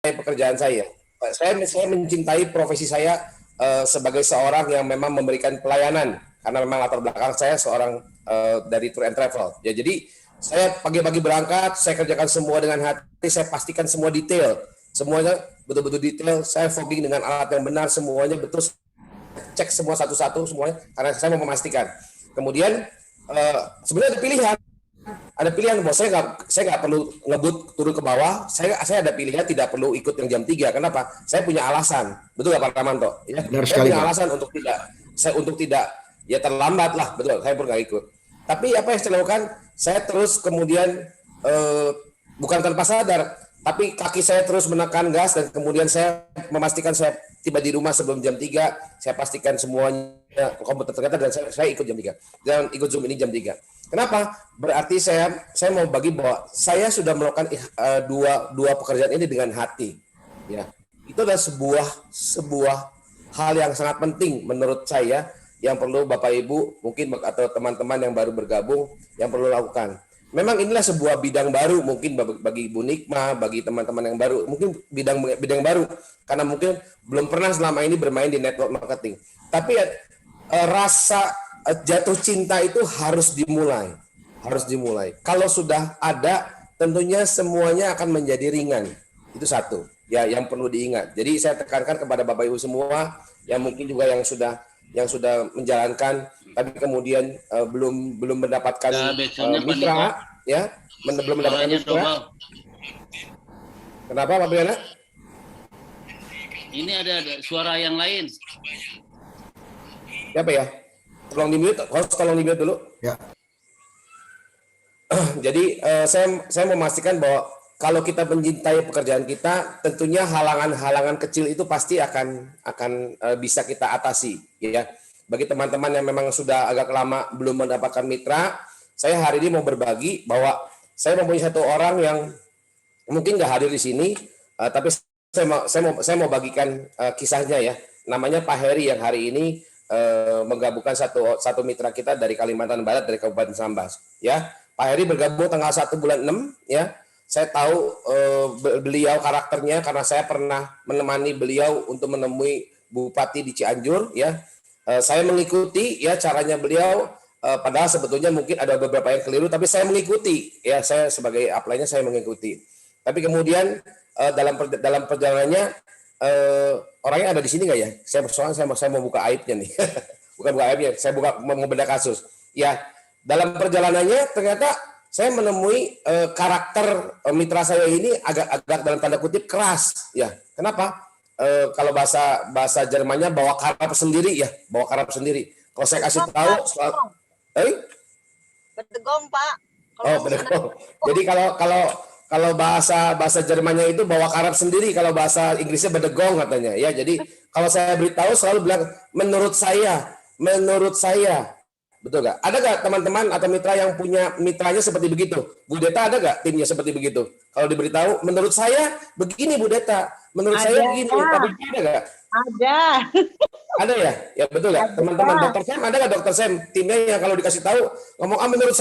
pekerjaan saya. Saya mencintai profesi saya sebagai seorang yang memang memberikan pelayanan karena memang latar belakang saya seorang dari tour and travel. Ya, jadi saya pagi-pagi berangkat, saya kerjakan semua dengan hati, saya pastikan semua detail, semuanya betul-betul detail. Saya fogging dengan alat yang benar, semuanya betul, cek semua satu-satu semuanya karena saya mau memastikan. Kemudian sebenarnya ada pilihan bahwa saya nggak perlu ngebut turun ke bawah. Saya ada pilihan tidak perlu ikut yang jam 3. Kenapa? Saya punya alasan. Betul nggak Pak Ramanto? Ya, Benar saya sekali, punya Pak. alasan untuk tidak ya terlambat lah. Betul, saya pun nggak ikut. Tapi apa yang saya lakukan? Saya terus kemudian bukan tanpa sadar, tapi kaki saya terus menekan gas dan kemudian saya memastikan saya tiba di rumah sebelum jam 3. Saya pastikan semuanya komputer ternyata dan saya ikut jam 3. Dan ikut Zoom ini jam 3. Kenapa? Berarti saya mau bagi bahwa saya sudah melakukan dua pekerjaan ini dengan hati. Ya, itu adalah sebuah hal yang sangat penting menurut saya yang perlu Bapak Ibu mungkin atau teman-teman yang baru bergabung yang perlu lakukan. Memang inilah sebuah bidang baru mungkin bagi Ibu Nikma, bagi teman-teman yang baru, mungkin bidang baru karena mungkin belum pernah selama ini bermain di network marketing. Tapi rasa jatuh cinta itu harus dimulai. Kalau sudah ada, tentunya semuanya akan menjadi ringan. Itu satu, ya yang perlu diingat. Jadi saya tekankan kepada Bapak Ibu semua, yang mungkin juga yang sudah menjalankan, tapi kemudian belum mendapatkan mitra, ya, belum mendapatkan mitra. Kenapa Pak Briana? Ini ada suara yang lain. Siapa ya? Tolong di mute dulu. Ya. Jadi saya memastikan bahwa kalau kita mencintai pekerjaan kita, tentunya halangan-halangan kecil itu pasti akan bisa kita atasi, ya. Bagi teman-teman yang memang sudah agak lama belum mendapatkan mitra, saya hari ini mau berbagi bahwa saya mempunyai satu orang yang mungkin nggak hadir di sini, tapi saya mau bagikan kisahnya ya. Namanya Pak Heri yang hari ini menggabungkan satu mitra kita dari Kalimantan Barat dari Kabupaten Sambas, ya. Pak Heri bergabung tanggal 1 bulan 6, ya. Saya tahu beliau karakternya karena saya pernah menemani beliau untuk menemui Bupati di Cianjur, ya. Saya mengikuti ya caranya beliau, padahal sebetulnya mungkin ada beberapa yang keliru, tapi saya mengikuti, ya. Saya sebagai upline-nya saya mengikuti. Tapi kemudian dalam perjalanannya orangnya ada di sini nggak ya? Saya mau buka aibnya nih. Bukan buka aibnya, saya mau beda kasus. Ya, dalam perjalanannya ternyata saya menemui karakter mitra saya ini agak dalam tanda kutip keras. Ya, kenapa? Kalau bahasa Jermannya bawa karap sendiri ya, bawa karap sendiri. Kalau saya kasih tahu soal, bedegong Pak. Bedegong. Jadi kalau bahasa Jermannya itu bawa karab sendiri, kalau bahasa Inggrisnya bedegong katanya ya. Jadi kalau saya beritahu selalu bilang menurut saya, betul nggak? Ada nggak teman-teman atau mitra yang punya mitranya seperti begitu? Bu Deta ada nggak timnya seperti begitu? Kalau diberitahu menurut saya begini Bu Deta, menurut saya begini, tapi ada nggak? Ada ya? Ya betul nggak? Teman-teman Dokter Sam ada nggak Dokter Sam timnya yang kalau dikasih tahu ngomong menurut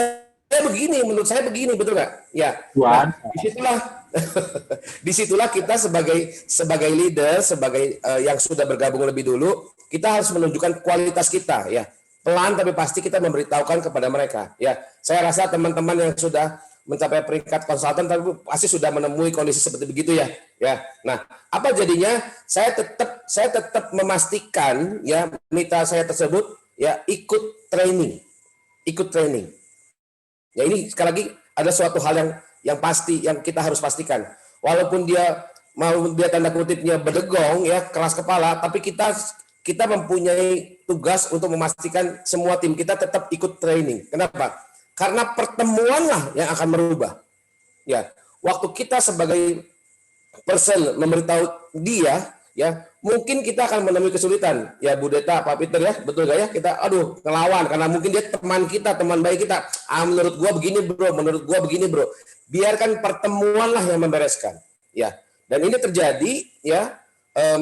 saya begini, betul nggak? Ya. Nah, disitulah kita sebagai leader, sebagai yang sudah bergabung lebih dulu, kita harus menunjukkan kualitas kita, ya. Pelan tapi pasti kita memberitahukan kepada mereka, ya. Saya rasa teman-teman yang sudah mencapai peringkat konsultan tapi pasti sudah menemui kondisi seperti begitu ya. Ya. Nah, apa jadinya? Saya tetap memastikan ya mitra saya tersebut ya ikut training. Ya ini sekali lagi ada suatu hal yang pasti yang kita harus pastikan. Walaupun dia tanda kutipnya bedegong ya, keras kepala, tapi kita mempunyai tugas untuk memastikan semua tim kita tetap ikut training. Kenapa? Karena pertemuan lah yang akan merubah. Ya, waktu kita sebagai person memberitahu dia ya, mungkin kita akan menemui kesulitan ya Bu Deta, Pak Peter ya, betul gak ya, kita ngelawan karena mungkin dia teman kita, teman baik kita, menurut gua begini bro, biarkan pertemuan lah yang membereskan ya. Dan ini terjadi ya,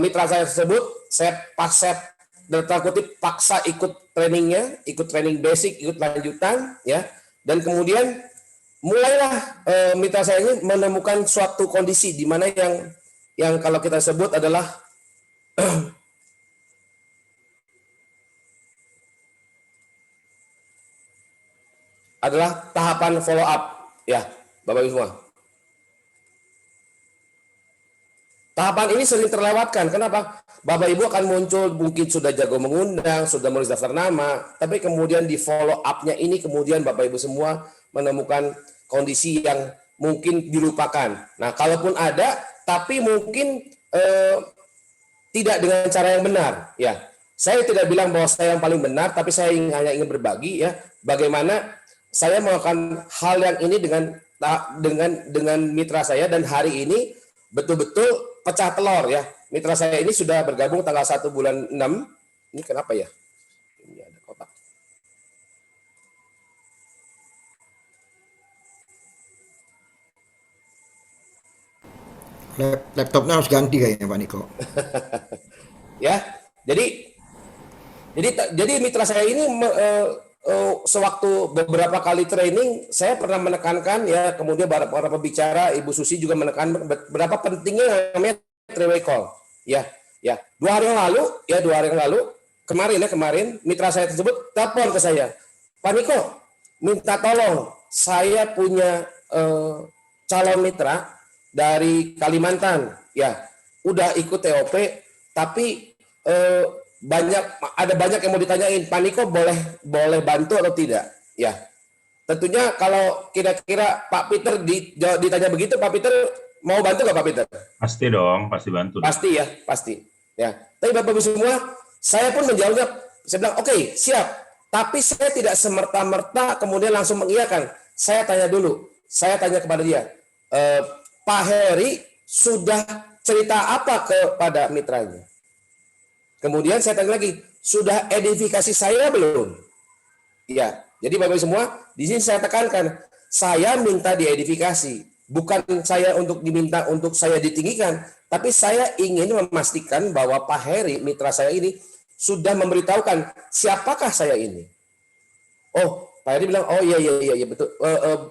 mitra saya tersebut saya paksa ikut trainingnya, ikut training basic, ikut lanjutan ya, dan kemudian mulailah mitra saya ini menemukan suatu kondisi di mana yang yang kalau kita sebut adalah tahapan follow up, ya, Bapak Ibu semua. Tahapan ini sering terlewatkan. Kenapa? Bapak Ibu akan muncul, mungkin sudah jago mengundang, sudah menulis daftar nama, tapi kemudian di follow up-nya ini kemudian Bapak Ibu semua menemukan kondisi yang mungkin dilupakan. Nah, kalaupun ada, tapi mungkin tidak dengan cara yang benar. Ya, saya tidak bilang bahwa saya yang paling benar, tapi saya hanya ingin berbagi ya, bagaimana saya melakukan hal yang ini dengan mitra saya, dan hari ini betul-betul pecah telur ya. Mitra saya ini sudah bergabung tanggal 1 bulan 6. Ini kenapa ya? Ini ada kotak. Laptopnya harus ganti kayaknya Pak Niko. Ya. Jadi mitra saya ini sewaktu beberapa kali training saya pernah menekankan ya, kemudian para pembicara Ibu Susi juga menekan berapa pentingnya namanya three-way call. Ya. 2 hari yang lalu kemarin mitra saya tersebut telepon ke saya. Pak Niko, minta tolong, saya punya calon mitra dari Kalimantan, ya, udah ikut TOP, tapi ada banyak yang mau ditanyain. Pak Niko boleh bantu atau tidak? Ya, tentunya kalau kira-kira Pak Peter ditanya begitu, Pak Peter mau bantu nggak Pak Peter? Pasti dong, pasti bantu. Pasti ya, pasti. Ya, tapi Bapak Ibu semua, saya pun menjawabnya, saya bilang oke, siap. Tapi saya tidak semerta-merta kemudian langsung mengiyakan. Saya tanya dulu, saya tanya kepada dia, Pak Heri sudah cerita apa kepada mitranya? Kemudian saya tanya lagi, sudah edifikasi saya belum? Ya, jadi Bapak Ibu semua, di sini saya tekankan, saya minta diedifikasi, bukan saya untuk diminta untuk saya ditinggikan, tapi saya ingin memastikan bahwa Pak Heri, mitra saya ini, sudah memberitahukan siapakah saya ini. Oh, Pak Heri bilang, oh iya betul,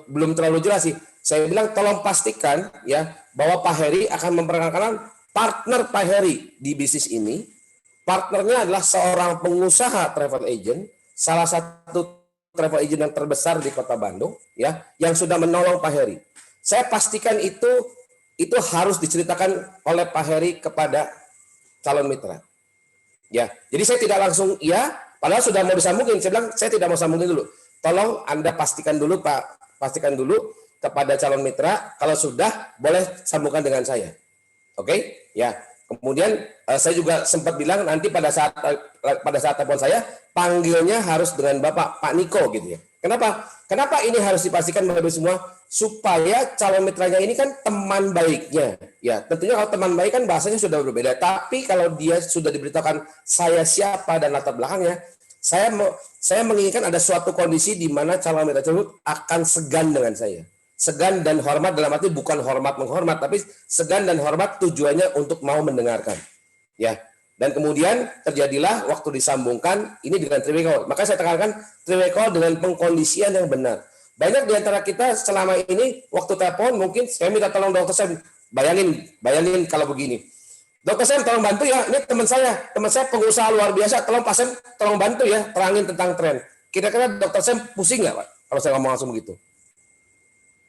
belum terlalu jelas sih. Saya bilang tolong pastikan ya bahwa Pak Heri akan memperkenalkan partner Pak Heri di bisnis ini. Partnernya adalah seorang pengusaha travel agent, salah satu travel agent yang terbesar di Kota Bandung, ya, yang sudah menolong Pak Heri. Saya pastikan itu harus diceritakan oleh Pak Heri kepada calon mitra. Ya, jadi saya tidak langsung iya, padahal sudah mau disambungin. Saya bilang saya tidak mau sambungin dulu. Tolong Anda pastikan dulu Pak, pastikan dulu kepada calon mitra. Kalau sudah boleh sambungkan dengan saya. Oke? Ya. Kemudian saya juga sempat bilang nanti pada saat telepon saya panggilnya harus dengan Bapak Pak Niko gitu ya. Kenapa? Kenapa ini harus dipastikan Bapak semua supaya calon mitranya ini kan teman baiknya. Ya, tentunya kalau teman baik kan bahasanya sudah berbeda. Tapi kalau dia sudah diberitakan saya siapa dan latar belakangnya, saya menginginkan ada suatu kondisi di mana calon mitra tersebut akan segan dengan saya. Segan dan hormat dalam arti bukan hormat menghormat, tapi segan dan hormat tujuannya untuk mau mendengarkan. Ya. Dan kemudian terjadilah waktu disambungkan ini dengan three-way call. Maka saya tekankan three-way call dengan pengkondisian yang benar. Banyak di antara kita selama ini waktu telepon mungkin saya minta tolong dokter Sam, bayangin kalau begini. Dokter Sam tolong bantu ya, ini teman saya pengusaha luar biasa, tolong Pak Sam tolong bantu ya, terangin tentang tren. Kira-kira dokter Sam pusing nggak Pak kalau saya ngomong langsung begitu?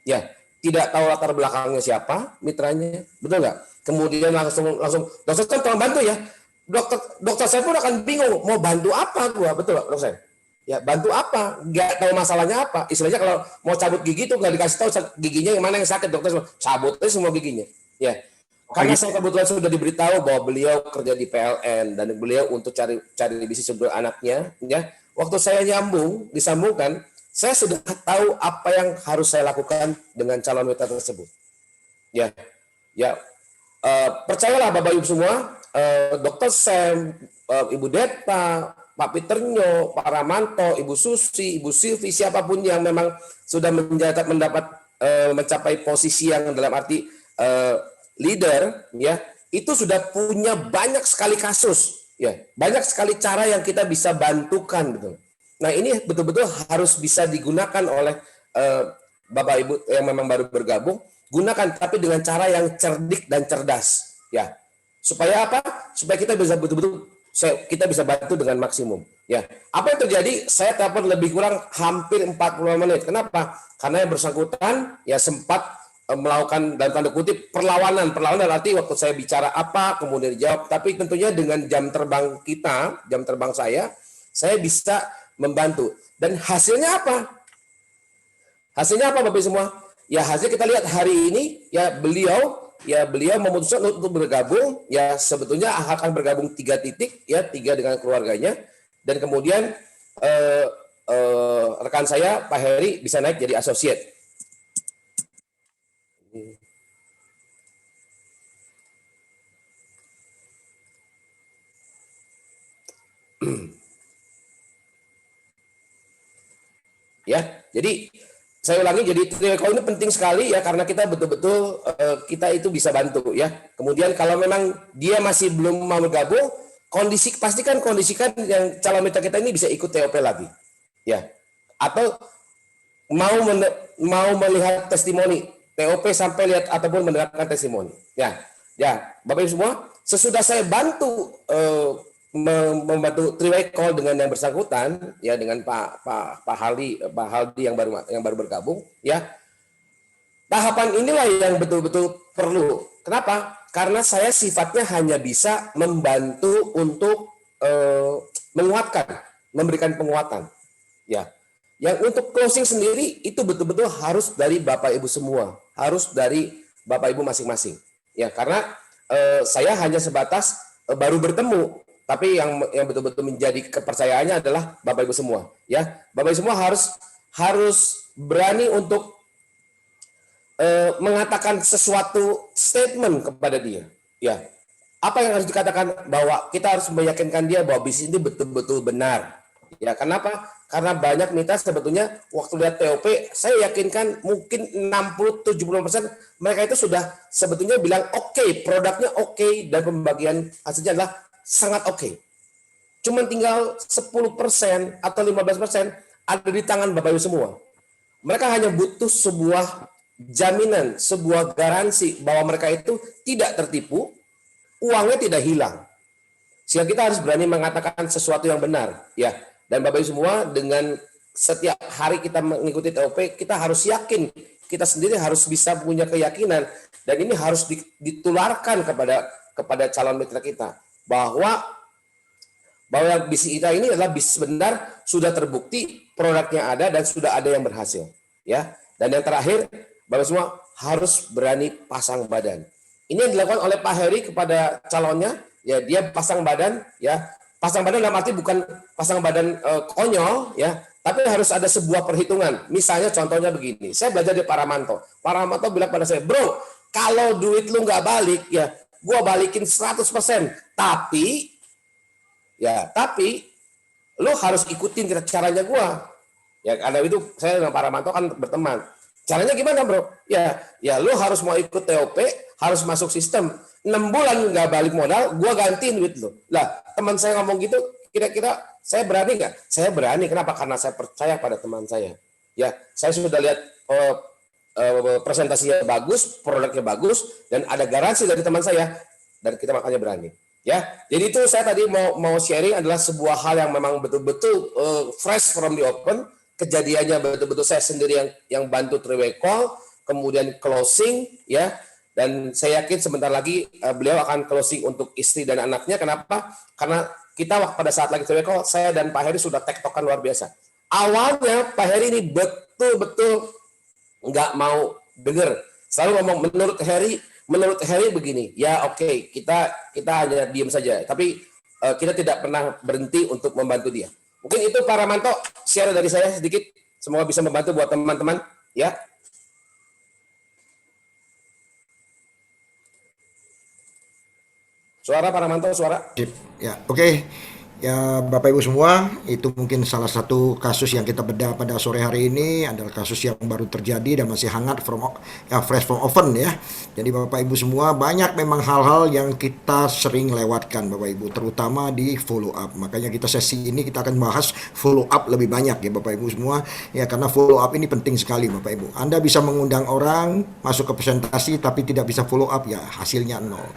Ya, tidak tahu latar belakangnya siapa, mitranya, betul nggak? Kemudian langsung dokter Sam tolong bantu ya. Dokter Sam pun akan bingung mau bantu apa gua, betul nggak dokter Sam? Ya, bantu apa? Nggak tahu masalahnya apa. Istilahnya kalau mau cabut gigi tuh nggak dikasih tahu giginya yang mana yang sakit, dokter cabut aja semua giginya. Ya, karena saya kebetulan sudah diberitahu bahwa beliau kerja di PLN dan beliau untuk cari bisnis untuk anaknya. Ya, waktu saya disambungkan. Saya sudah tahu apa yang harus saya lakukan dengan calon mitra tersebut. Ya, percayalah Bapak Ibu semua, Dokter Sam, Ibu Deta, Pak Piternyo, Pak Ramanto, Ibu Susi, Ibu Silvi, siapapun yang memang sudah mencapai posisi yang dalam arti leader, ya, itu sudah punya banyak sekali kasus, ya, banyak sekali cara yang kita bisa bantukan, gitu. Nah, ini betul-betul harus bisa digunakan oleh Bapak Ibu yang memang baru bergabung, gunakan tapi dengan cara yang cerdik dan cerdas. Ya, supaya apa? Supaya kita bisa betul-betul kita bisa bantu dengan maksimum. Ya, apa yang terjadi? Saya telepon lebih kurang hampir 40 menit. Kenapa? Karena yang bersangkutan ya sempat melakukan dalam tanda kutip perlawanan arti waktu saya bicara apa kemudian dijawab, tapi tentunya dengan jam terbang kita, jam terbang saya bisa membantu. Dan hasilnya apa? Hasilnya apa Bapak semua? Ya hasil kita lihat hari ini ya beliau memutuskan untuk bergabung, ya sebetulnya akan bergabung 3 titik, ya 3 dengan keluarganya, dan kemudian rekan saya Pak Heri bisa naik jadi associate. Ya, jadi saya ulangi, jadi Triweko ini penting sekali ya karena kita betul-betul kita itu bisa bantu ya. Kemudian kalau memang dia masih belum mau bergabung, kondisikan yang calon mitra kita ini bisa ikut TOP lagi, ya. Atau mau melihat testimoni TOP sampai lihat ataupun mendengarkan testimoni, ya. Bapak Ibu semua, sesudah saya bantu membantu three-way call dengan yang bersangkutan, ya dengan Pak Haldi yang baru bergabung, ya. Tahapan inilah yang betul-betul perlu. Kenapa? Karena saya sifatnya hanya bisa membantu untuk menguatkan, memberikan penguatan, ya. Yang untuk closing sendiri itu betul-betul harus dari Bapak Ibu semua, harus dari Bapak Ibu masing-masing, ya. Karena saya hanya sebatas baru bertemu, tapi yang betul-betul menjadi kepercayaannya adalah Bapak Ibu semua, ya. Bapak Ibu semua harus berani untuk mengatakan sesuatu statement kepada dia, ya. Apa yang harus dikatakan? Bahwa kita harus meyakinkan dia bahwa bisnis ini betul-betul benar, ya. Kenapa? Karena banyak mitra sebetulnya waktu lihat TOP, saya yakinkan mungkin 60-70% mereka itu sudah sebetulnya bilang oke, produknya oke, dan pembagian hasilnya adalah sangat oke. Cuman tinggal 10% atau 15% ada di tangan Bapak Ibu semua. Mereka hanya butuh sebuah jaminan, sebuah garansi bahwa mereka itu tidak tertipu, uangnya tidak hilang. Sehingga kita harus berani mengatakan sesuatu yang benar, ya. Dan Bapak Ibu semua, dengan setiap hari kita mengikuti TOP, kita harus yakin, kita sendiri harus bisa punya keyakinan, dan ini harus ditularkan kepada calon mitra kita bahwa bisnis kita ini adalah bisnis benar, sudah terbukti, produknya ada dan sudah ada yang berhasil, ya. Dan yang terakhir, Bapak semua harus berani pasang badan. Ini yang dilakukan oleh Pak Heri kepada calonnya, ya. Dia pasang badan, ya. Pasang badan dalam arti bukan pasang badan konyol, ya, tapi harus ada sebuah perhitungan. Misalnya contohnya begini, saya belajar di Pak Ramanto. Pak Ramanto bilang pada saya, bro, kalau duit lu nggak balik, ya, gua balikin 100%. Tapi lu harus ikutin caranya gua. Ya, karena itu saya dengan Pak Ramanto kan berteman. Caranya gimana, bro? Ya, lu harus mau ikut TOP, harus masuk sistem. 6 bulan nggak balik modal, gua gantiin duit lu. Lah, teman saya ngomong gitu, kira-kira saya berani nggak? Saya berani. Kenapa? Karena saya percaya pada teman saya. Ya, saya sudah lihat presentasinya bagus, produknya bagus, dan ada garansi dari teman saya, dan kita makanya berani. Ya, jadi itu saya tadi mau sharing adalah sebuah hal yang memang betul-betul fresh from the open. Kejadiannya betul-betul saya sendiri yang bantu three-way call, kemudian closing, ya. Dan saya yakin sebentar lagi beliau akan closing untuk istri dan anaknya. Kenapa? Karena kita pada saat lagi three-way call, saya dan Pak Heri sudah tektokan luar biasa. Awalnya Pak Heri ini betul-betul nggak mau dengar. Selalu ngomong menurut Heri begini. Ya oke, kita hanya diam saja. Tapi kita tidak pernah berhenti untuk membantu dia. Mungkin itu Pak Ramanto, share dari saya sedikit. Semoga bisa membantu buat teman-teman, ya. Suara Pak Ramanto, suara. Ya, oke. Ya, Bapak Ibu semua, itu mungkin salah satu kasus yang kita bedah pada sore hari ini adalah kasus yang baru terjadi dan masih hangat fresh from oven ya. Jadi Bapak Ibu semua, banyak memang hal-hal yang kita sering lewatkan Bapak Ibu, terutama di follow up. Makanya kita sesi ini kita akan bahas follow up lebih banyak ya Bapak Ibu semua. Ya, karena follow up ini penting sekali Bapak Ibu. Anda bisa mengundang orang masuk ke presentasi tapi tidak bisa follow up, ya hasilnya nol.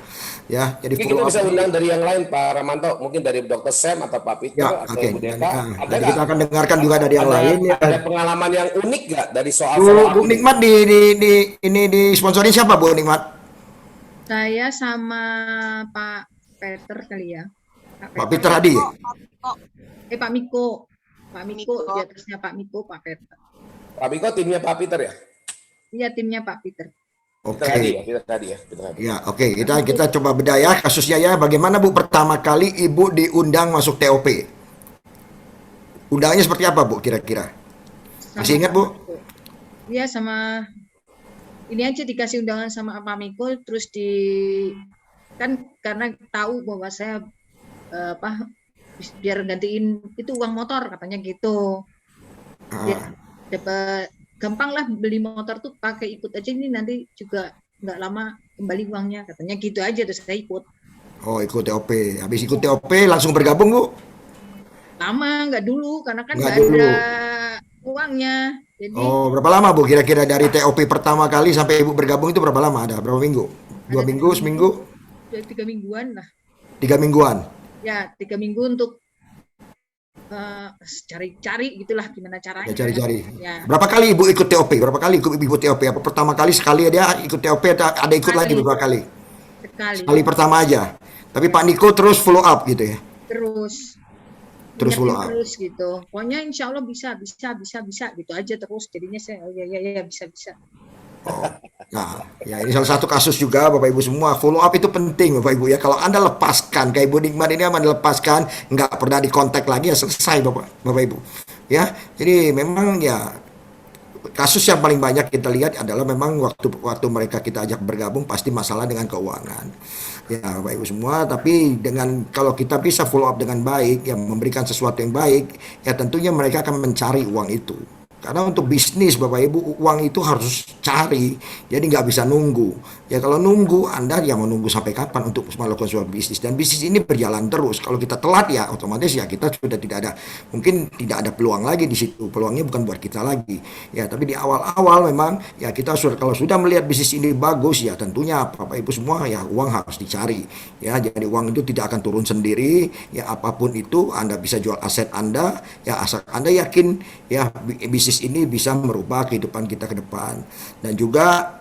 Ya, jadi Mungkin kita follow up. bisa undang dari yang lain, Pak Ramanto, mungkin dari Dr. Sam atau Pak Peter Ya, atau oke. Bu Dan, Deta. Ada nanti nggak? kita akan dengarkan juga dari yang lain ya. Ada pengalaman yang unik nggak dari soal follow Bu up ini? Nikmat ini di sponsorin siapa Bu Nikmat? Saya sama Pak Peter kali ya. Pak Peter Hadi. Pak Miko. Pak Miko, di atasnya Pak Miko, Pak Peter. Pak Biko timnya Pak Peter ya? Iya, timnya Pak Peter. Oke. Peter Hadi ya, Peter Hadi ya. Peter Hadi. Ya, oke. Kita coba bedah ya kasusnya ya. Bagaimana Bu pertama kali Ibu diundang masuk TOP? Undangannya seperti apa Bu kira-kira? Masih ingat, Bu? Iya, sama ini aja dikasih undangan sama Pak Miko, terus kan karena tahu bahwa saya biar gantiin itu uang motor katanya gitu. Biar dapat gampang lah beli motor tuh pakai ikut aja, ini nanti juga nggak lama kembali uangnya katanya gitu aja, terus saya ikut. Oh, ikut TOP. Habis ikut TOP langsung bergabung Bu? Lama nggak dulu karena kan Nggak nggak dulu. ada uangnya. Jadi Oh, berapa lama Bu kira-kira dari TOP pertama kali sampai Ibu bergabung itu berapa lama? Ada berapa minggu? 2 minggu, seminggu? 3 mingguan lah. 3 mingguan. Ya, 3 minggu untuk cari-cari gitulah gimana caranya. Ya cari-cari. Ya. Berapa kali Ibu ikut TOP? Berapa kali ikut TOP? Apa pertama kali sekali dia ikut TOP atau ada ikut lagi berapa kali? Sekali. Sekali pertama aja. Tapi Pak Niko terus follow up gitu ya. Terus follow up. Terus gitu. Pokoknya insya Allah bisa gitu aja terus. Jadinya saya ya bisa. Oh, nah, ya ini salah satu kasus juga Bapak Ibu semua. Follow up itu penting Bapak Ibu ya. Kalau Anda lepaskan, kayak Ibu Nikmat ini Anda lepaskan, nggak pernah dikontak lagi ya selesai Bapak Ibu. Ya, jadi memang ya kasus yang paling banyak kita lihat adalah memang waktu mereka kita ajak bergabung pasti masalah dengan keuangan. Ya Bapak Ibu semua, tapi kalau kita bisa follow up dengan baik, yang memberikan sesuatu yang baik, ya tentunya mereka akan mencari uang itu. Karena untuk bisnis Bapak Ibu, uang itu harus cari, jadi nggak bisa nunggu. Ya kalau nunggu, Anda ya mau nunggu sampai kapan untuk melakukan suatu bisnis. Dan bisnis ini berjalan terus. Kalau kita telat ya otomatis ya kita sudah mungkin tidak ada peluang lagi di situ. Peluangnya bukan buat kita lagi. Ya tapi di awal-awal memang ya kita kalau sudah melihat bisnis ini bagus ya tentunya Bapak Ibu semua ya uang harus dicari. Ya jadi uang itu tidak akan turun sendiri. Ya apapun itu Anda bisa jual aset Anda. Ya asal Anda yakin ya bisnis ini bisa merubah kehidupan kita ke depan. Dan juga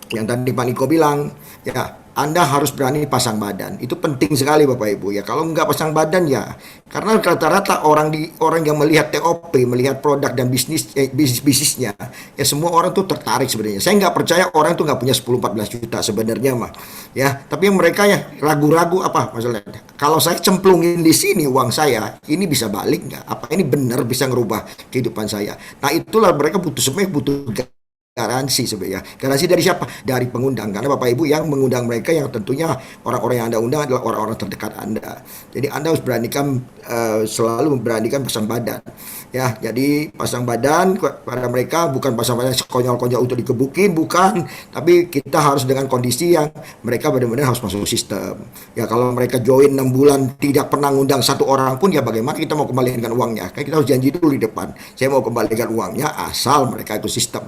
yang tadi Pak Niko bilang, ya Anda harus berani pasang badan. Itu penting sekali Bapak Ibu ya. Kalau nggak pasang badan ya, karena rata-rata orang yang melihat TOP, melihat produk dan bisnisnya, ya semua orang tuh tertarik sebenarnya. Saya nggak percaya orang tuh nggak punya 10-14 juta sebenarnya mah. Ya, tapi mereka ya ragu-ragu apa masalahnya. Kalau saya cemplungin di sini uang saya, ini bisa balik nggak? Apa ini benar bisa ngerubah kehidupan saya? Nah itulah mereka sebenarnya butuh garansi sebenarnya. Garansi dari siapa? Dari pengundang. Karena Bapak Ibu yang mengundang mereka yang tentunya orang-orang yang Anda undang adalah orang-orang terdekat Anda. Jadi Anda harus selalu memberanikan pasang badan. Ya, jadi pasang badan pada mereka bukan pasang badan sekonyol-konyol untuk dikebukin, bukan. Tapi kita harus dengan kondisi yang mereka benar-benar harus masuk sistem. Ya kalau mereka join 6 bulan tidak pernah ngundang satu orang pun ya bagaimana kita mau kembalikan uangnya? Kan kita harus janji dulu di depan. Saya mau kembalikan uangnya asal mereka ikut sistem.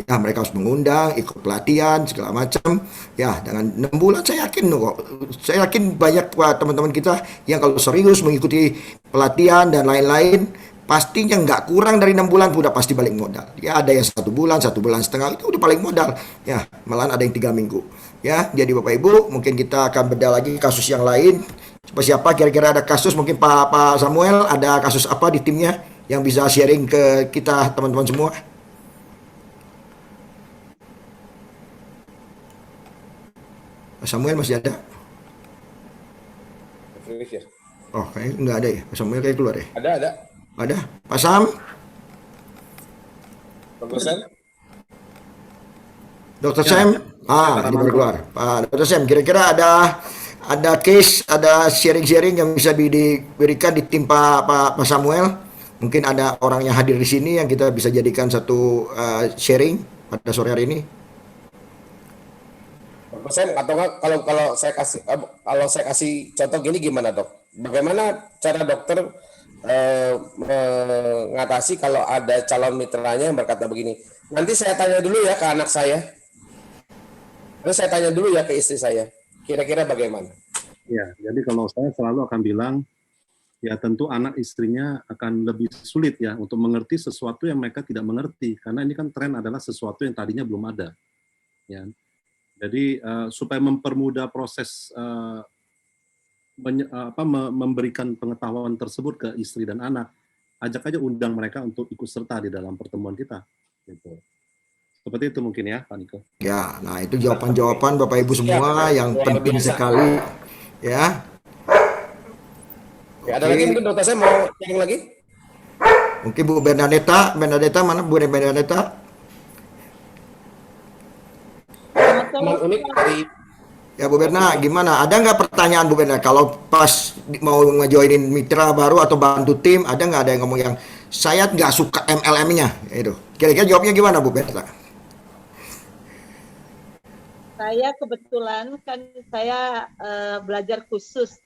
Ya mereka harus mengundang, ikut pelatihan segala macam. Ya dengan 6 bulan saya yakin banyak teman-teman kita yang kalau serius mengikuti pelatihan dan lain-lain pastinya nggak kurang dari 6 bulan udah pasti balik modal. Ya ada yang 1 bulan, 1,5 bulan itu udah balik modal. Ya malahan ada yang 3 minggu. Ya jadi Bapak Ibu mungkin kita akan bedah lagi kasus yang lain. Siapa kira-kira ada kasus mungkin Pak Samuel ada kasus apa di timnya yang bisa sharing ke kita teman-teman semua. Pak Samuel masih ada? Oh, kayaknya nggak ada ya. Pak Samuel kayak keluar ya. Ada. Ada. Pak Sam? Dr. Sam? Ini baru keluar. Pak Dr. Sam, kira-kira ada ada case, ada sharing-sharing yang bisa diberikan di tim Pak Samuel. Mungkin ada orang yang hadir di sini yang kita bisa jadikan satu sharing pada sore hari ini. Pak Sam, atau enggak kalau saya kasih contoh gini gimana dok? Bagaimana cara dokter mengatasi kalau ada calon mitranya yang berkata begini? Nanti saya tanya dulu ya ke anak saya. Terus saya tanya dulu ya ke istri saya. Kira-kira bagaimana? Ya, jadi kalau saya selalu akan bilang, ya tentu anak istrinya akan lebih sulit ya untuk mengerti sesuatu yang mereka tidak mengerti, karena ini kan tren adalah sesuatu yang tadinya belum ada. Ya. Jadi supaya mempermudah proses memberikan pengetahuan tersebut ke istri dan anak, ajak aja undang mereka untuk ikut serta di dalam pertemuan kita. Gitu. Seperti itu mungkin ya, Pak Niko. Ya, nah itu jawaban-jawaban Bapak Ibu semua yang penting sekali ya. Ya, ada lagi mungkin dokter saya mau sharing lagi? Mungkin Bu Bernadetta mana Bu Bernadetta? Teman unik dari Ya Bu Berna, gimana? Ada nggak pertanyaan Bu Berna? Kalau pas mau ngejoinin mitra baru atau bantu tim, ada yang ngomong yang saya nggak suka MLM-nya? Itu. Kira-kira jawabnya gimana Bu Berna? Saya kebetulan kan saya belajar khusus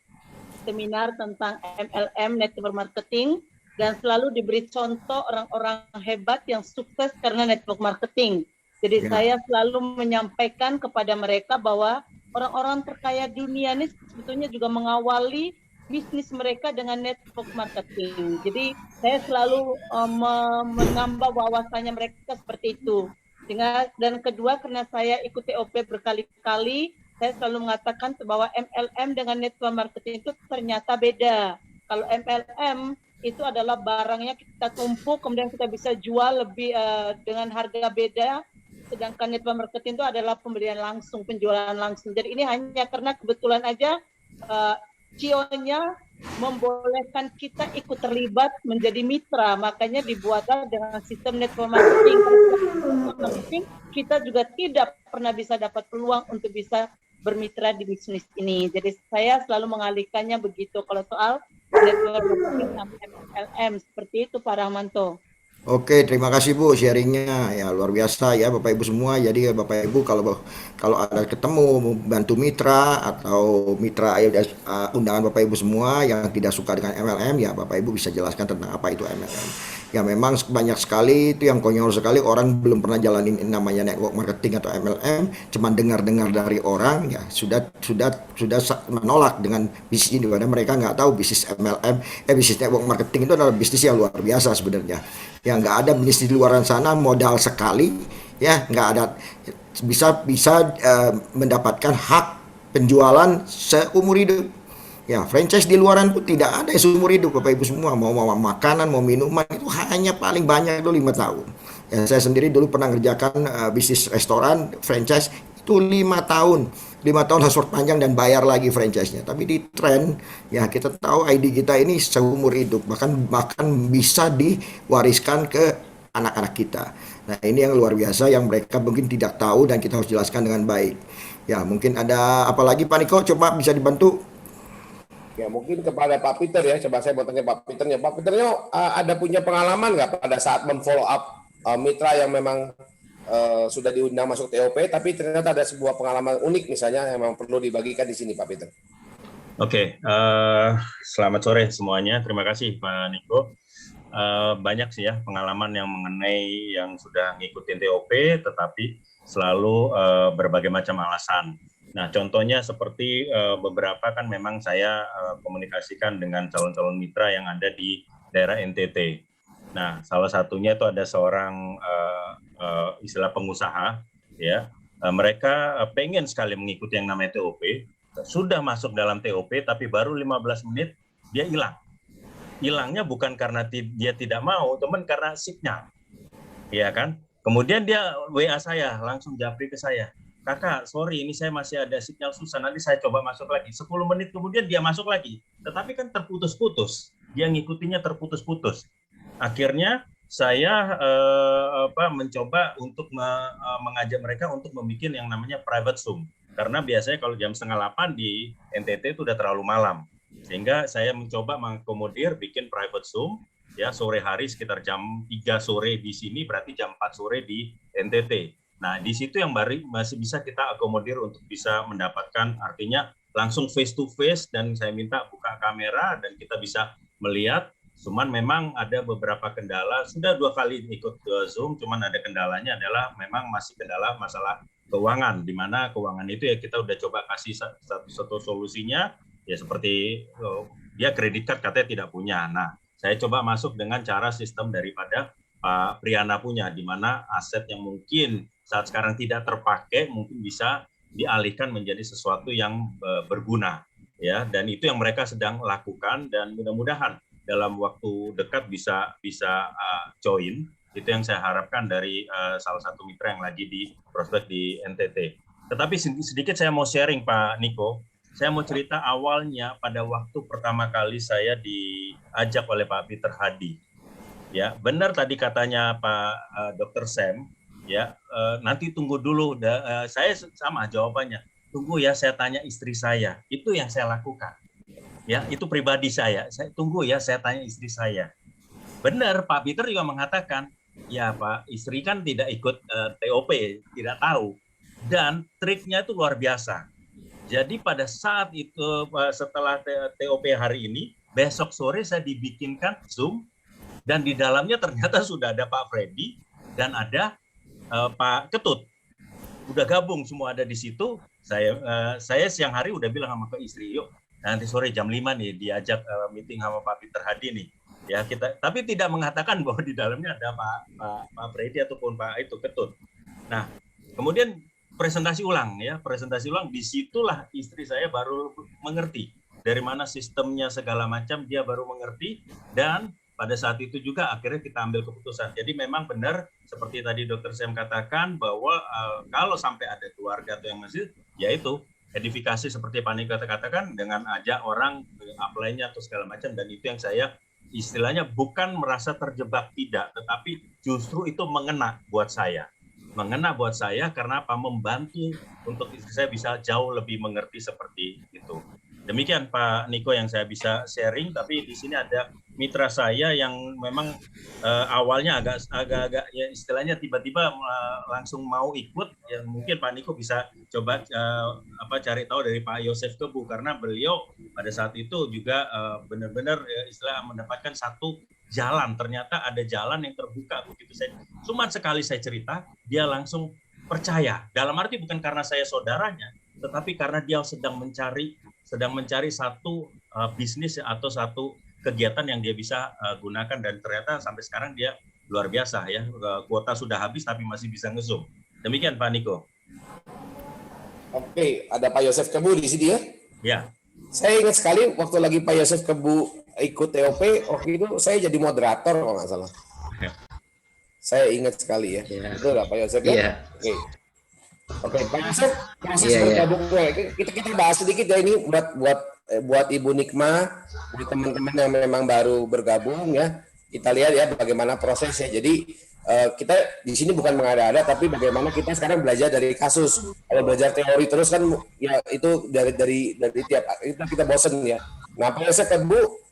seminar tentang MLM, network marketing, dan selalu diberi contoh orang-orang hebat yang sukses karena network marketing. Jadi saya selalu menyampaikan kepada mereka bahwa orang-orang terkaya dunia ini sebetulnya juga mengawali bisnis mereka dengan network marketing. Jadi saya selalu menambah wawasannya mereka seperti itu. Dan kedua, karena saya ikut TOP berkali-kali, saya selalu mengatakan bahwa MLM dengan network marketing itu ternyata beda. Kalau MLM itu adalah barangnya kita tumpuk, kemudian kita bisa jual lebih dengan harga beda. Sedangkan network marketing itu adalah pembelian langsung, penjualan langsung. Jadi ini hanya karena kebetulan aja CEO-nya membolehkan kita ikut terlibat menjadi mitra, makanya dibuatlah dengan sistem network marketing. Kita juga tidak pernah bisa dapat peluang untuk bisa bermitra di bisnis ini. Jadi saya selalu mengalihkannya begitu kalau soal network marketing sama MLM, seperti itu Pak Rahmanto. Oke, terima kasih Bu sharingnya ya luar biasa ya Bapak Ibu semua. Jadi Bapak Ibu kalau ada ketemu mau bantu mitra atau mitra undangan Bapak Ibu semua yang tidak suka dengan MLM ya Bapak Ibu bisa jelaskan tentang apa itu MLM. Ya memang banyak sekali itu yang konyol sekali, orang belum pernah jalanin namanya network marketing atau MLM, cuman dengar-dengar dari orang ya sudah menolak dengan bisnis ini, karena mereka nggak tahu bisnis MLM bisnis network marketing itu adalah bisnis yang luar biasa sebenarnya. Ya nggak ada bisnis di luar sana modal sekali ya nggak ada bisa mendapatkan hak penjualan seumur hidup. Ya, franchise di luaran pun tidak ada yang seumur hidup Bapak Ibu semua. Mau makanan, mau minuman itu hanya paling banyak itu 5 tahun. Ya, saya sendiri dulu pernah ngerjakan bisnis restoran franchise itu 5 tahun. 5 tahun hasrat panjang dan bayar lagi franchise-nya. Tapi di tren ya kita tahu ID kita ini seumur hidup, bahkan bisa diwariskan ke anak-anak kita. Nah, ini yang luar biasa yang mereka mungkin tidak tahu dan kita harus jelaskan dengan baik. Ya, mungkin ada apa lagi Pak Niko, coba bisa dibantu? Ya mungkin kepada Pak Peter ya, coba saya mau tanya Pak Peternya. Pak Peternya ada punya pengalaman nggak pada saat memfollow up mitra yang memang sudah diundang masuk TOP, tapi ternyata ada sebuah pengalaman unik misalnya yang memang perlu dibagikan di sini Pak Peter. Oke, selamat sore semuanya. Terima kasih Pak Niko. Banyak sih ya pengalaman yang mengenai yang sudah ngikutin TOP, tetapi selalu berbagai macam alasan. Nah, contohnya seperti beberapa kan memang saya komunikasikan dengan calon-calon mitra yang ada di daerah NTT. Nah, salah satunya itu ada seorang istilah pengusaha, ya. Mereka pengen sekali mengikuti yang namanya TOP, sudah masuk dalam TOP, tapi baru 15 menit dia hilang. Hilangnya bukan karena dia tidak mau, teman, karena signal, ya kan? Kemudian dia WA saya, langsung japri ke saya. Kakak, sorry, ini saya masih ada sinyal susah, nanti saya coba masuk lagi. 10 menit kemudian dia masuk lagi. Tetapi kan terputus-putus. Dia ngikutinya terputus-putus. Akhirnya saya mencoba untuk mengajak mereka untuk membuat yang namanya private Zoom. karena biasanya kalau jam 7:30 di NTT itu udah terlalu malam. Sehingga saya mencoba mengakomodir bikin private Zoom ya sore hari sekitar jam 3 sore di sini, berarti jam 4 sore di NTT. Nah, di situ yang masih bisa kita akomodir untuk bisa mendapatkan, artinya langsung face to face, dan saya minta buka kamera dan kita bisa melihat. Cuman memang ada beberapa kendala, sudah 2 kali ikut ke Zoom, cuman ada kendalanya adalah memang masih kendala masalah keuangan, di mana keuangan itu ya kita udah coba kasih satu solusinya, ya seperti dia kredit card katanya tidak punya. Nah, saya coba masuk dengan cara sistem daripada Pak Priyana punya, di mana aset yang mungkin saat sekarang tidak terpakai mungkin bisa dialihkan menjadi sesuatu yang berguna, ya. Dan itu yang mereka sedang lakukan, dan mudah-mudahan dalam waktu dekat bisa join. Itu yang saya harapkan dari salah satu mitra yang lagi di prospek di NTT. Tetapi sedikit saya mau sharing, Pak Niko. Saya mau cerita awalnya pada waktu pertama kali saya diajak oleh Pak Peter Hadi. Ya, benar tadi katanya Pak Dr. Sam. Ya, nanti tunggu dulu. Saya sama jawabannya. Tunggu ya, saya tanya istri saya. Itu yang saya lakukan. Ya, itu pribadi saya. Saya tunggu ya, saya tanya istri saya. Benar, Pak Peter juga mengatakan, ya Pak, istri kan tidak ikut TOP, tidak tahu. Dan triknya itu luar biasa. Jadi pada saat itu, setelah TOP hari ini, besok sore saya dibikinkan Zoom, dan di dalamnya ternyata sudah ada Pak Freddy dan ada Pak Ketut. Udah gabung semua ada di situ. Saya siang hari udah bilang sama ke istri, yuk nanti sore jam 5 nih diajak meeting sama Pak Peter Hadi nih. Ya, kita tapi tidak mengatakan bahwa di dalamnya ada Pak Freddy ataupun Pak itu Ketut. Nah, kemudian presentasi ulang, disitulah istri saya baru mengerti dari mana sistemnya segala macam, dia baru mengerti, dan pada saat itu juga akhirnya kita ambil keputusan. Jadi memang benar seperti tadi Dr. Sam katakan bahwa kalau sampai ada keluarga atau yang masih, yaitu edifikasi seperti Pak Niko katakan dengan ajak orang apply-nya atau segala macam, dan itu yang saya istilahnya bukan merasa terjebak, tidak, tetapi justru itu mengena buat saya karena apa, membantu untuk istri saya bisa jauh lebih mengerti seperti itu. Demikian Pak Niko yang saya bisa sharing, tapi di sini ada mitra saya yang memang awalnya agak ya istilahnya tiba-tiba langsung mau ikut, ya mungkin Pak Niko bisa coba cari tahu dari Pak Yosef Kebu, karena beliau pada saat itu juga benar-benar istilah mendapatkan satu jalan, ternyata ada jalan yang terbuka begitu. Cuma sekali saya cerita, dia langsung percaya. Dalam arti bukan karena saya saudaranya, tetapi karena dia sedang mencari satu bisnis atau satu kegiatan yang dia bisa gunakan, dan ternyata sampai sekarang dia luar biasa ya. Kuota sudah habis tapi masih bisa nge-Zoom. Demikian Pak Niko. Oke, ada Pak Yosef Kebu di sini ya? Ya. Saya ingat sekali waktu lagi Pak Yosef Kebu ikut TOP, waktu itu saya jadi moderator kalau nggak salah. Ya. Saya ingat sekali ya. Itu lah Pak Yosef ya? Iya. Oke, Pak Yosef, proses bergabungnya kita bahas sedikit ya, ini buat Ibu Nikma, buat teman-teman yang memang baru bergabung ya. Kita lihat ya bagaimana prosesnya. Jadi kita di sini bukan mengada-ada, tapi bagaimana kita sekarang belajar dari kasus. Kalau belajar teori terus kan ya itu dari tiap kita bosen ya. Nah, Pak Yosef, Bu,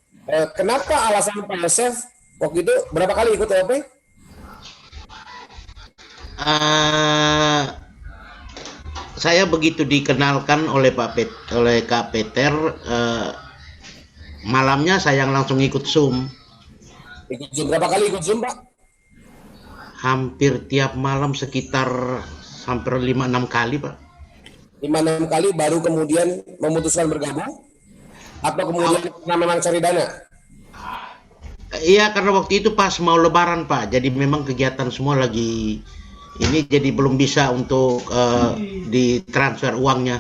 kenapa alasan Pak Yosef waktu itu berapa kali ikut TOP? Saya begitu dikenalkan oleh Kak Peter, malamnya saya langsung ikut Zoom. Ikut Zoom berapa kali ikut Zoom, Pak? Hampir tiap malam sekitar hampir 5-6 kali, Pak. 5-6 kali baru kemudian memutuskan bergabung? Atau kemudian memang cari dana? Iya, karena waktu itu pas mau Lebaran, Pak. Jadi memang kegiatan semua lagi ini, jadi belum bisa untuk ditransfer uangnya.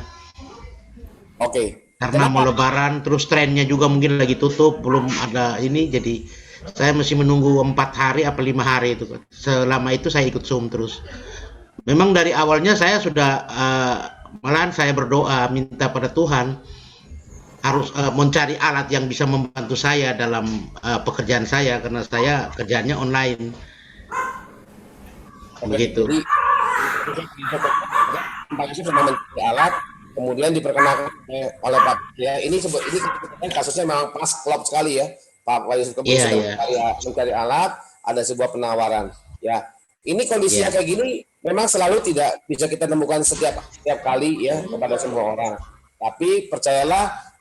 Oke. Karena mau Lebaran, terus trennya juga mungkin lagi tutup, belum ada ini, jadi saya masih menunggu 4 hari apa 5 hari itu. Selama itu saya ikut Zoom terus. Memang dari awalnya saya sudah malahan saya berdoa minta pada Tuhan harus mencari alat yang bisa membantu saya dalam pekerjaan saya, karena saya kerjanya online. Begitu. Jadi Pak Yusuf sudah mencari alat, kemudian diperkenalkan oleh Pak ya ini kasusnya memang pas klop sekali ya Pak Yusuf Kebun sedang mencari alat, ada sebuah penawaran ya. Ini kondisi kayak gini memang selalu tidak bisa kita temukan setiap kali ya kepada semua orang. Tapi percayalah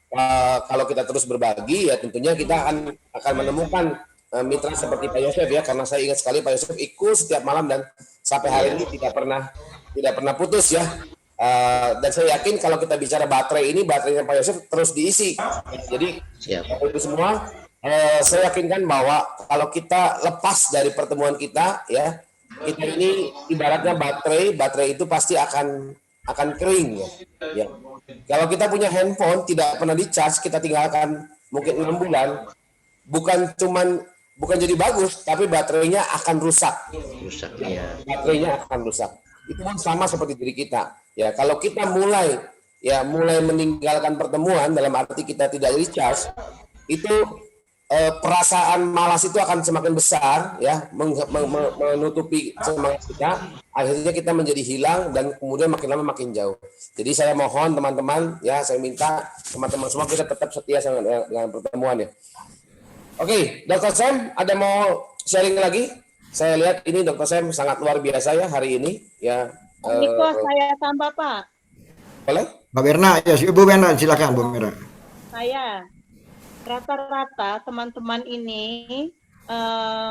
kalau kita terus berbagi ya tentunya kita akan menemukan mitra seperti Pak Yosef ya, karena saya ingat sekali Pak Yosef ikut setiap malam dan sampai hari ini tidak pernah putus ya. Dan saya yakin kalau kita bicara baterainya Pak Yosef terus diisi. Jadi itu semua saya yakinkan bahwa kalau kita lepas dari pertemuan kita ya, kita ini ibaratnya baterai itu pasti akan kering ya. Kalau kita punya handphone tidak pernah di-charge, kita tinggalkan mungkin 6 bulan, bukan jadi bagus, tapi baterainya akan rusak. Baterainya akan rusak. Itu pun sama seperti diri kita. Ya, kalau kita mulai meninggalkan pertemuan dalam arti kita tidak di-charge, itu perasaan malas itu akan semakin besar ya, menutupi semangat kita, akhirnya kita menjadi hilang dan kemudian makin lama makin jauh. Jadi saya mohon teman-teman ya, saya minta teman-teman semua kita tetap setia dengan pertemuan ya. Oke, Dr. Sam ada mau sharing lagi? Saya lihat ini Dr. Sam sangat luar biasa ya hari ini ya. Niko, saya tambah Pak. Boleh? Mbak Berna, ya Ibu Berna silakan Bu Berna. Saya rata-rata teman-teman ini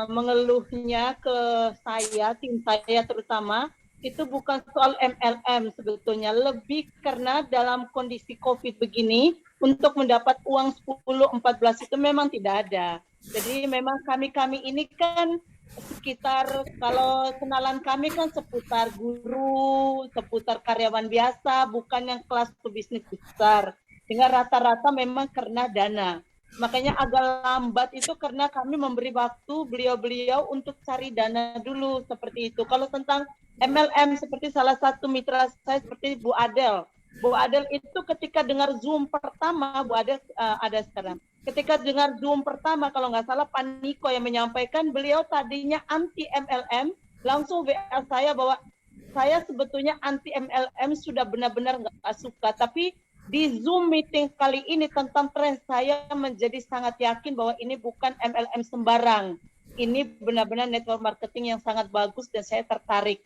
mengeluhnya ke saya, tim saya terutama, itu bukan soal MLM sebetulnya, lebih karena dalam kondisi COVID begini, untuk mendapat uang 10-14 itu memang tidak ada. Jadi memang kami ini kan sekitar, kalau kenalan kami kan seputar guru, seputar karyawan biasa, bukan yang kelas bisnis besar. Sehingga rata-rata memang karena dana. Makanya agak lambat itu karena kami memberi waktu beliau-beliau untuk cari dana dulu seperti itu. Kalau tentang MLM seperti salah satu mitra saya seperti Bu Adel. Bu Adel itu ketika dengar Zoom pertama, Bu Adel ada sekarang. Ketika dengar Zoom pertama, kalau nggak salah Pak Niko yang menyampaikan, beliau tadinya anti MLM, langsung WA saya bahwa saya sebetulnya anti MLM sudah benar-benar nggak suka, tapi di Zoom meeting kali ini tentang tren saya menjadi sangat yakin bahwa ini bukan MLM sembarang. Ini benar-benar network marketing yang sangat bagus dan saya tertarik.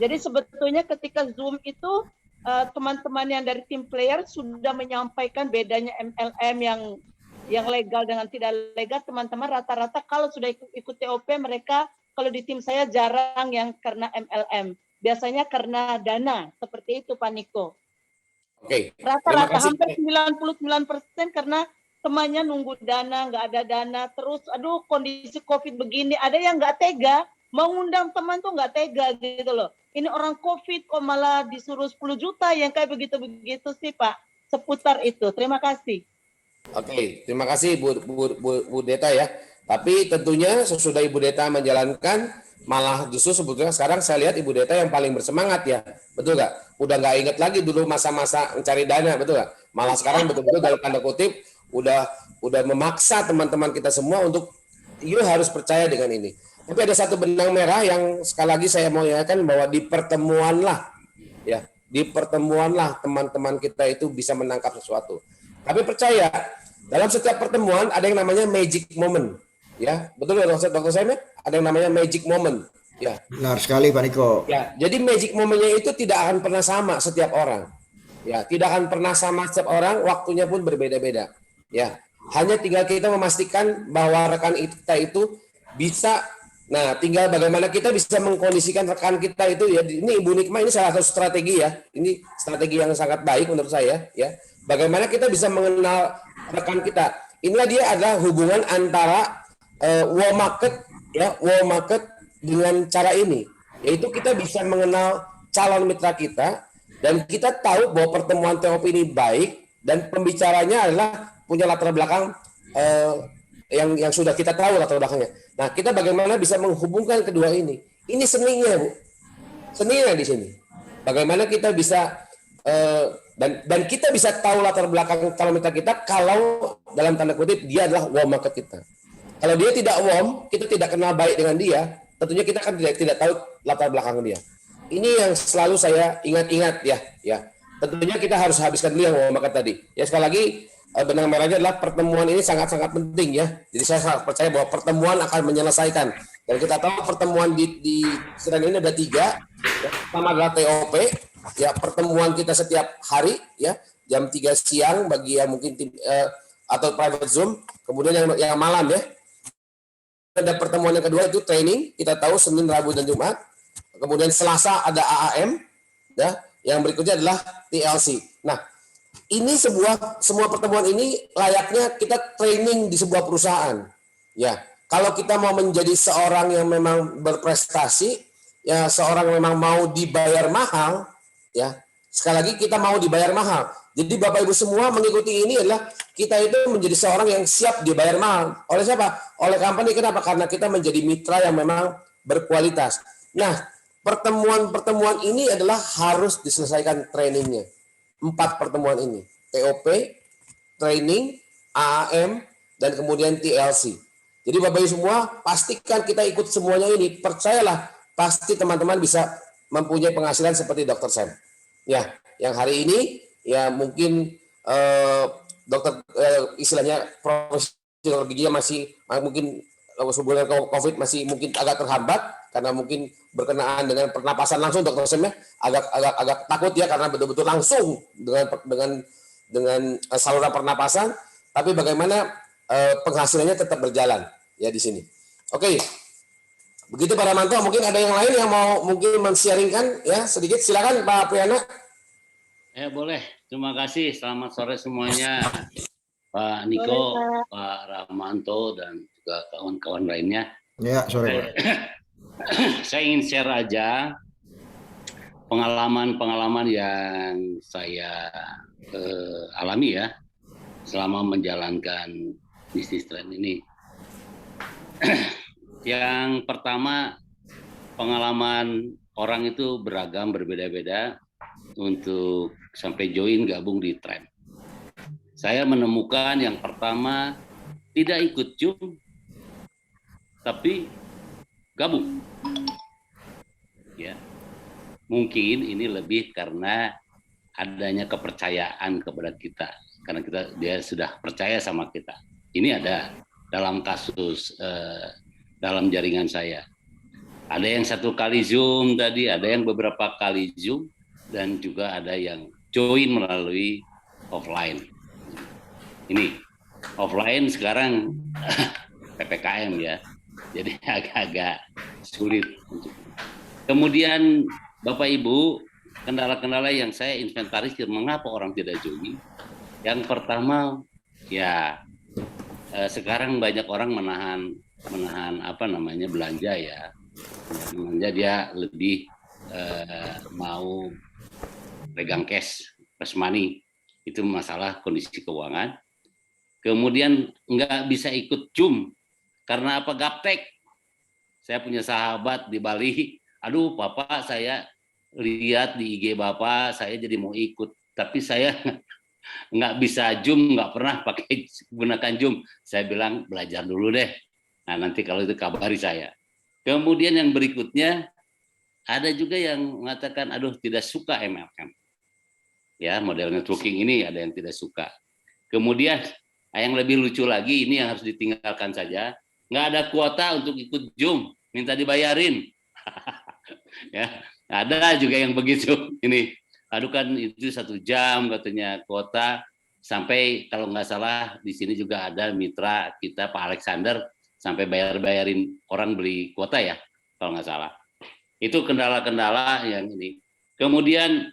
Jadi sebetulnya ketika Zoom itu teman-teman yang dari tim player sudah menyampaikan bedanya MLM yang legal dengan tidak legal. Teman-teman rata-rata kalau sudah ikut TOP mereka kalau di tim saya jarang yang karena MLM. Biasanya karena dana. Seperti itu Pak Niko. Oke. Rata-rata hampir 99% karena temannya nunggu dana, nggak ada dana, terus aduh kondisi COVID begini, ada yang nggak tega, mau ngundang teman tuh nggak tega gitu loh. Ini orang COVID kok malah disuruh 10 juta yang kayak begitu-begitu sih Pak, seputar itu. Terima kasih. Oke, terima kasih Bu Deta ya. Tapi tentunya sesudah Ibu Deta menjalankan, malah justru sebetulnya sekarang saya lihat Ibu Deta yang paling bersemangat ya, betul nggak? Udah nggak inget lagi dulu masa-masa mencari dana, betul nggak? Malah sekarang betul-betul dalam tanda kutip udah memaksa teman-teman kita semua untuk you harus percaya dengan ini. Tapi ada satu benang merah yang sekali lagi saya mau ingatkan bahwa di pertemuanlah teman-teman kita itu bisa menangkap sesuatu. Tapi percaya dalam setiap pertemuan ada yang namanya magic moment. Ya, betul ya Dr. Sam? Ada yang namanya magic moment. Ya. Benar sekali Pak Niko. Ya, jadi magic momentnya itu tidak akan pernah sama setiap orang. Ya, tidak akan pernah sama setiap orang, waktunya pun berbeda-beda. Ya, hanya tinggal kita memastikan bahwa rekan kita itu bisa. Nah, tinggal bagaimana kita bisa mengkondisikan rekan kita itu ya. Ini Ibu Nikma ini salah satu strategi ya. Ini strategi yang sangat baik menurut saya. Ya, bagaimana kita bisa mengenal rekan kita. Inilah dia adalah hubungan antara wall market dengan cara ini, yaitu kita bisa mengenal calon mitra kita dan kita tahu bahwa pertemuan TOP ini baik dan pembicaranya adalah punya latar belakang yang sudah kita tahu latar belakangnya. Nah, kita bagaimana bisa menghubungkan kedua ini? Ini seninya, Bu. Seninya di sini. Bagaimana kita bisa dan kita bisa tahu latar belakang calon mitra kita kalau dalam tanda kutip dia adalah wall market kita. Kalau dia tidak warm, kita tidak kenal baik dengan dia, tentunya kita kan tidak tahu latar belakang dia. Ini yang selalu saya ingat-ingat ya. tentunya kita harus habiskan dulu yang mau makan tadi. Ya sekali lagi benang merahnya adalah pertemuan ini sangat-sangat penting ya. Jadi saya sangat percaya bahwa pertemuan akan menyelesaikan. Dan kita tahu pertemuan di sidang ini ada 3. Yang pertama adalah TOP, ya pertemuan kita setiap hari ya jam 3 siang bagi yang mungkin atau private Zoom. Kemudian yang malam ya. Ada pertemuan yang kedua itu training. Kita tahu Senin, Rabu dan Jumat. Kemudian Selasa ada AAM ya. Yang berikutnya adalah TLC. Nah, ini semua pertemuan ini layaknya kita training di sebuah perusahaan. Ya, kalau kita mau menjadi seorang yang memang berprestasi, ya seorang yang memang mau dibayar mahal, ya sekali lagi kita mau dibayar mahal. Jadi Bapak Ibu semua mengikuti ini adalah kita itu menjadi seorang yang siap dibayar mahal. Oleh siapa? Oleh company. Kenapa? Karena kita menjadi mitra yang memang berkualitas. Nah, pertemuan-pertemuan ini adalah harus diselesaikan trainingnya. 4 pertemuan ini. TOP, training, AAM, dan kemudian TLC. Jadi Bapak Ibu semua, pastikan kita ikut semuanya ini. Percayalah, pasti teman-teman bisa mempunyai penghasilan seperti Dr. Sam. Ya, yang hari ini, ya mungkin dokter istilahnya profesional giginya masih mungkin hubungan COVID masih mungkin agak terhambat karena mungkin berkenaan dengan pernapasan langsung Dr. Sam ya agak takut ya karena betul-betul langsung dengan saluran pernapasan, tapi bagaimana penghasilannya tetap berjalan ya di sini. Oke. Begitu Pak Ramanto, mungkin ada yang lain yang mau mungkin men-sharingkan ya sedikit, silakan Pak Priyana. Ya boleh, terima kasih. Selamat sore semuanya, Pak Niko, Pak Ramanto, dan juga kawan-kawan lainnya. Ya, sore. Saya ingin share aja pengalaman-pengalaman yang saya alami ya selama menjalankan bisnis tren ini. Yang pertama, pengalaman orang itu beragam, berbeda-beda untuk sampai join gabung di tren. Saya menemukan yang pertama tidak ikut Zoom, tapi gabung. Ya, mungkin ini lebih karena adanya kepercayaan kepada kita, karena dia sudah percaya sama kita. Ini ada dalam kasus dalam jaringan saya. Ada yang 1 kali Zoom tadi, ada yang beberapa kali Zoom, dan juga ada yang join melalui offline. Ini offline sekarang PPKM ya, jadi agak-agak sulit. Kemudian Bapak Ibu, kendala-kendala yang saya inventarisir mengapa orang tidak join. Yang pertama ya sekarang banyak orang menahan belanja ya. Belanja dia lebih mau pegang cash money, itu masalah kondisi keuangan. Kemudian nggak bisa ikut Zoom karena apa? Gaptek. Saya punya sahabat di Bali, aduh Bapak saya lihat di IG Bapak, saya jadi mau ikut, tapi saya nggak bisa Zoom, nggak pernah pakai gunakan Zoom. Saya bilang belajar dulu deh. Nah nanti kalau itu kabari saya. Kemudian yang berikutnya ada juga yang mengatakan aduh tidak suka MLM. Ya model networking ini ada yang tidak suka. Kemudian yang lebih lucu lagi ini yang harus ditinggalkan saja. Nggak ada kuota untuk ikut Zoom, minta dibayarin. Ya ada juga yang begitu. Ini aduh kan itu 1 jam katanya kuota, sampai kalau nggak salah di sini juga ada mitra kita Pak Alexander sampai bayarin orang beli kuota ya kalau nggak salah. Itu kendala-kendala yang ini. Kemudian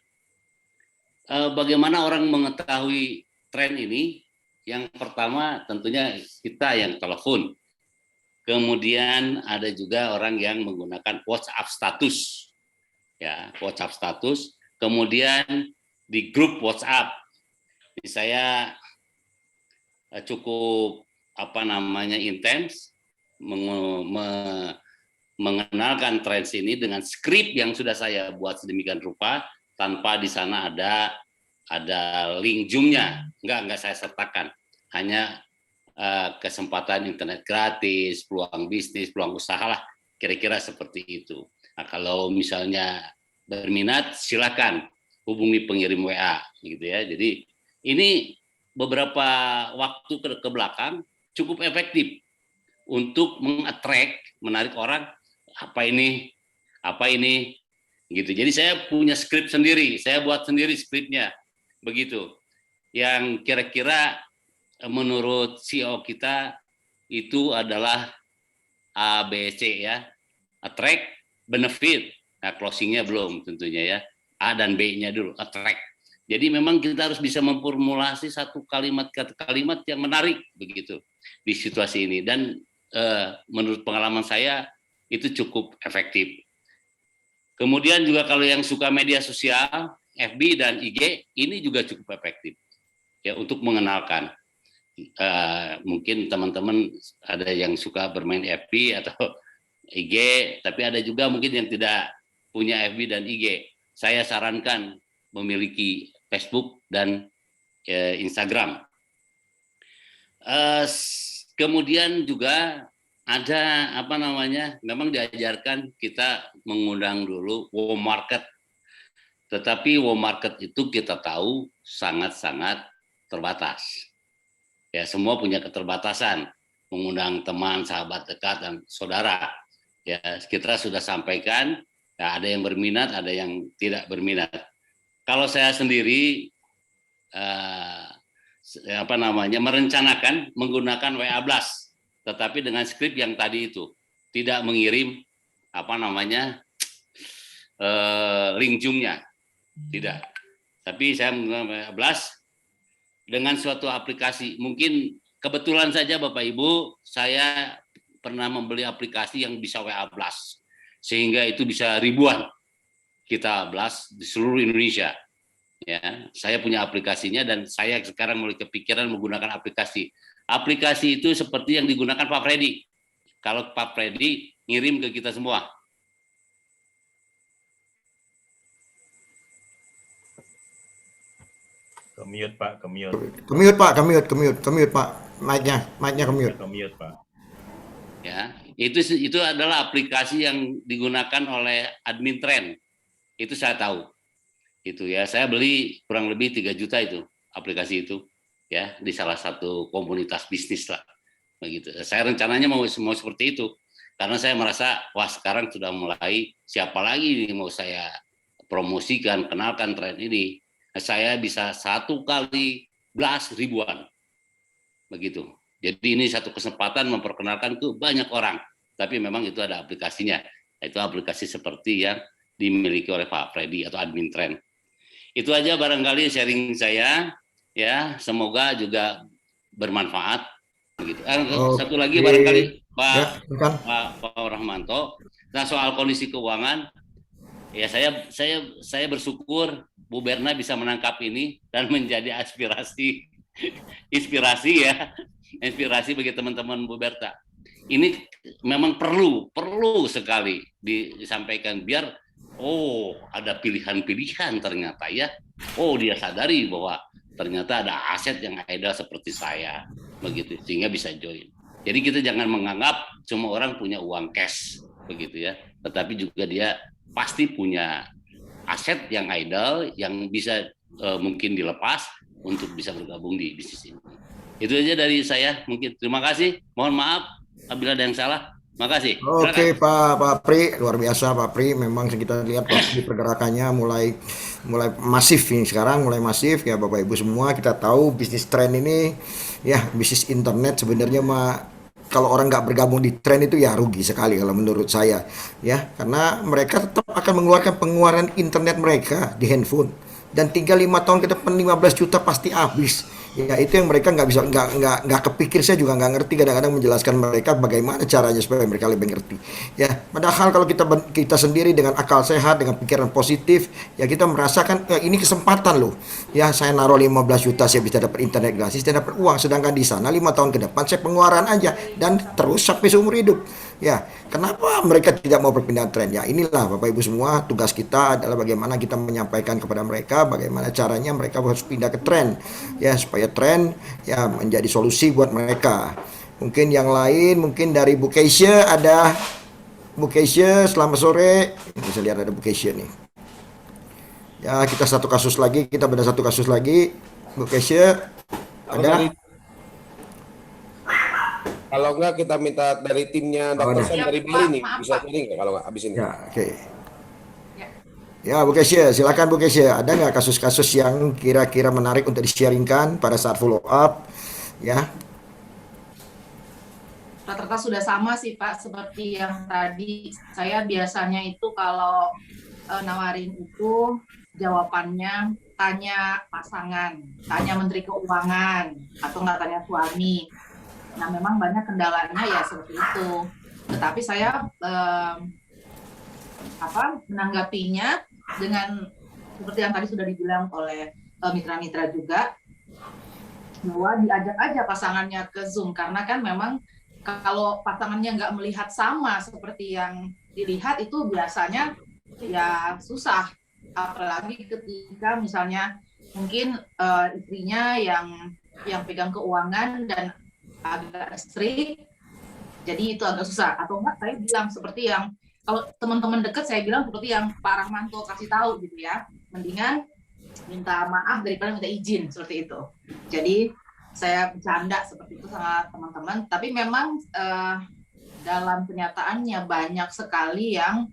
bagaimana orang mengetahui tren ini? Yang pertama tentunya kita yang telepon. Kemudian ada juga orang yang menggunakan WhatsApp status. Ya, WhatsApp status. Kemudian di grup WhatsApp. Saya cukup intens mengenalkan tren ini dengan skrip yang sudah saya buat sedemikian rupa tanpa di sana ada link Zoom-nya. Enggak saya sertakan. Hanya kesempatan internet gratis, peluang bisnis, peluang usaha lah, kira-kira seperti itu. Nah, kalau misalnya berminat silakan hubungi pengirim WA gitu ya. Jadi ini beberapa waktu ke belakang cukup efektif untuk mengattract, menarik orang, apa ini gitu. Jadi saya punya skrip sendiri, saya buat sendiri skripnya begitu, yang kira-kira menurut CEO kita itu adalah ABC ya, attract, benefit. Nah, closingnya belum tentunya ya, A dan B-nya dulu, attract. Jadi memang kita harus bisa memformulasi satu kalimat yang menarik begitu di situasi ini, dan menurut pengalaman saya itu cukup efektif. Kemudian juga kalau yang suka media sosial, FB dan IG, ini juga cukup efektif ya untuk mengenalkan. Mungkin teman-teman ada yang suka bermain FB atau IG, tapi ada juga mungkin yang tidak punya FB dan IG. Saya sarankan memiliki Facebook dan Instagram. Kemudian juga ada memang diajarkan kita mengundang dulu wow market. Tetapi wow market itu kita tahu sangat-sangat terbatas. Ya, semua punya keterbatasan. Mengundang teman, sahabat dekat, dan saudara. Ya, kita sudah sampaikan, ya, ada yang berminat, ada yang tidak berminat. Kalau saya sendiri merencanakan menggunakan WA Blast, tetapi dengan skrip yang tadi itu, tidak mengirim link Zoom-nya, tidak. Tapi saya menggunakan WA Blast dengan suatu aplikasi. Mungkin kebetulan saja Bapak Ibu, saya pernah membeli aplikasi yang bisa WA Blast, sehingga itu bisa ribuan kita blast di seluruh Indonesia. Ya, saya punya aplikasinya dan saya sekarang mulai kepikiran menggunakan aplikasi. Aplikasi itu seperti yang digunakan Pak Freddy. Kalau Pak Freddy ngirim ke kita semua. Kemute Pak, kemute. Kemute Pak. Mic-nya kemute. Kemute Pak. Ya, itu adalah aplikasi yang digunakan oleh admin Trend. Itu saya tahu. Itu ya, saya beli kurang lebih 3 juta itu aplikasi itu ya di salah satu komunitas bisnis lah begitu. Saya rencananya mau seperti itu karena saya merasa wah sekarang sudah mulai siapa lagi nih mau saya promosikan, kenalkan tren ini. Saya bisa 1 kali blast ribuan begitu. Jadi ini satu kesempatan memperkenalkan ke banyak orang. Tapi memang itu ada aplikasinya. Itu aplikasi seperti yang dimiliki oleh Pak Freddy atau admin Trend. Itu aja barangkali sharing saya ya, semoga juga bermanfaat begitu. Satu lagi barangkali Pak Rahmanto. Nah, soal kondisi keuangan ya saya bersyukur Bu Berna bisa menangkap ini dan menjadi inspirasi bagi teman-teman Bu Berta. Ini memang perlu sekali disampaikan biar ada pilihan-pilihan ternyata ya. Dia sadari bahwa ternyata ada aset yang idle seperti saya begitu sehingga bisa join. Jadi kita jangan menganggap semua orang punya uang cash begitu ya, tetapi juga dia pasti punya aset yang idle yang bisa mungkin dilepas untuk bisa bergabung di bisnis ini. Itu aja dari saya mungkin. Terima kasih. Mohon maaf apabila ada yang salah. Makasih. Oke Pak Pri, luar biasa Pak Pri. Memang kita lihat Pak pergerakannya mulai masif ini sekarang, mulai masif ya Bapak Ibu semua. Kita tahu bisnis tren ini ya, bisnis internet sebenarnya kalau orang nggak bergabung di tren itu ya rugi sekali kalau menurut saya ya, karena mereka tetap akan mengeluarkan pengeluaran internet mereka di handphone dan tinggal 5 tahun ke depan 15 juta pasti habis. Ya itu yang mereka nggak kepikir. Saya juga nggak ngerti kadang-kadang menjelaskan mereka bagaimana caranya supaya mereka lebih ngerti ya. Padahal kalau kita sendiri dengan akal sehat, dengan pikiran positif ya, kita merasakan ini kesempatan loh ya, saya naruh 15 juta saya bisa dapat internet gratis dan dapat uang, sedangkan di sana 5 tahun ke depan saya pengeluaran aja dan terus sampai seumur hidup ya. Kenapa mereka tidak mau berpindah tren ya? Inilah Bapak Ibu semua, tugas kita adalah bagaimana kita menyampaikan kepada mereka bagaimana caranya mereka harus pindah ke tren ya, supaya tren ya menjadi solusi buat mereka. Mungkin yang lain, mungkin dari Bu Keisha ada. Bu Keisha, selamat sore. Bisa lihat ada Bu Keisha nih. Ya, kita satu kasus lagi, kita bedah satu kasus lagi. Bu Kesya, ada? Kalau enggak kita minta dari timnya Oh, Dr. ada. Sam dari Bali nih, bisa sharing nggak kalau nggak habis ini? Ya, oke. Ya, Bu Kesya, silakan Bu Kesya. Ada nggak kasus-kasus yang kira-kira menarik untuk di-sharingkan pada saat follow up? Ya, Rata-rata sudah sama sih Pak, seperti yang tadi saya biasanya itu kalau nawarin itu jawabannya tanya pasangan, tanya Menteri Keuangan, atau nggak tanya suami. Nah memang banyak kendalanya ya seperti itu. Tetapi saya menanggapinya dengan seperti yang tadi sudah dibilang oleh mitra-mitra juga, bahwa diajak aja pasangannya ke Zoom, karena kan memang kalau pasangannya nggak melihat sama seperti yang dilihat itu biasanya ya susah, apalagi ketika misalnya mungkin istrinya yang pegang keuangan dan agak strict, jadi itu agak susah. Atau enggak saya bilang seperti yang kalau teman-teman dekat saya bilang seperti yang Pak Rahmanto kasih tahu gitu ya, mendingan minta maaf daripada minta izin seperti itu. Jadi saya bercanda seperti itu sama teman-teman, tapi memang dalam kenyataannya banyak sekali yang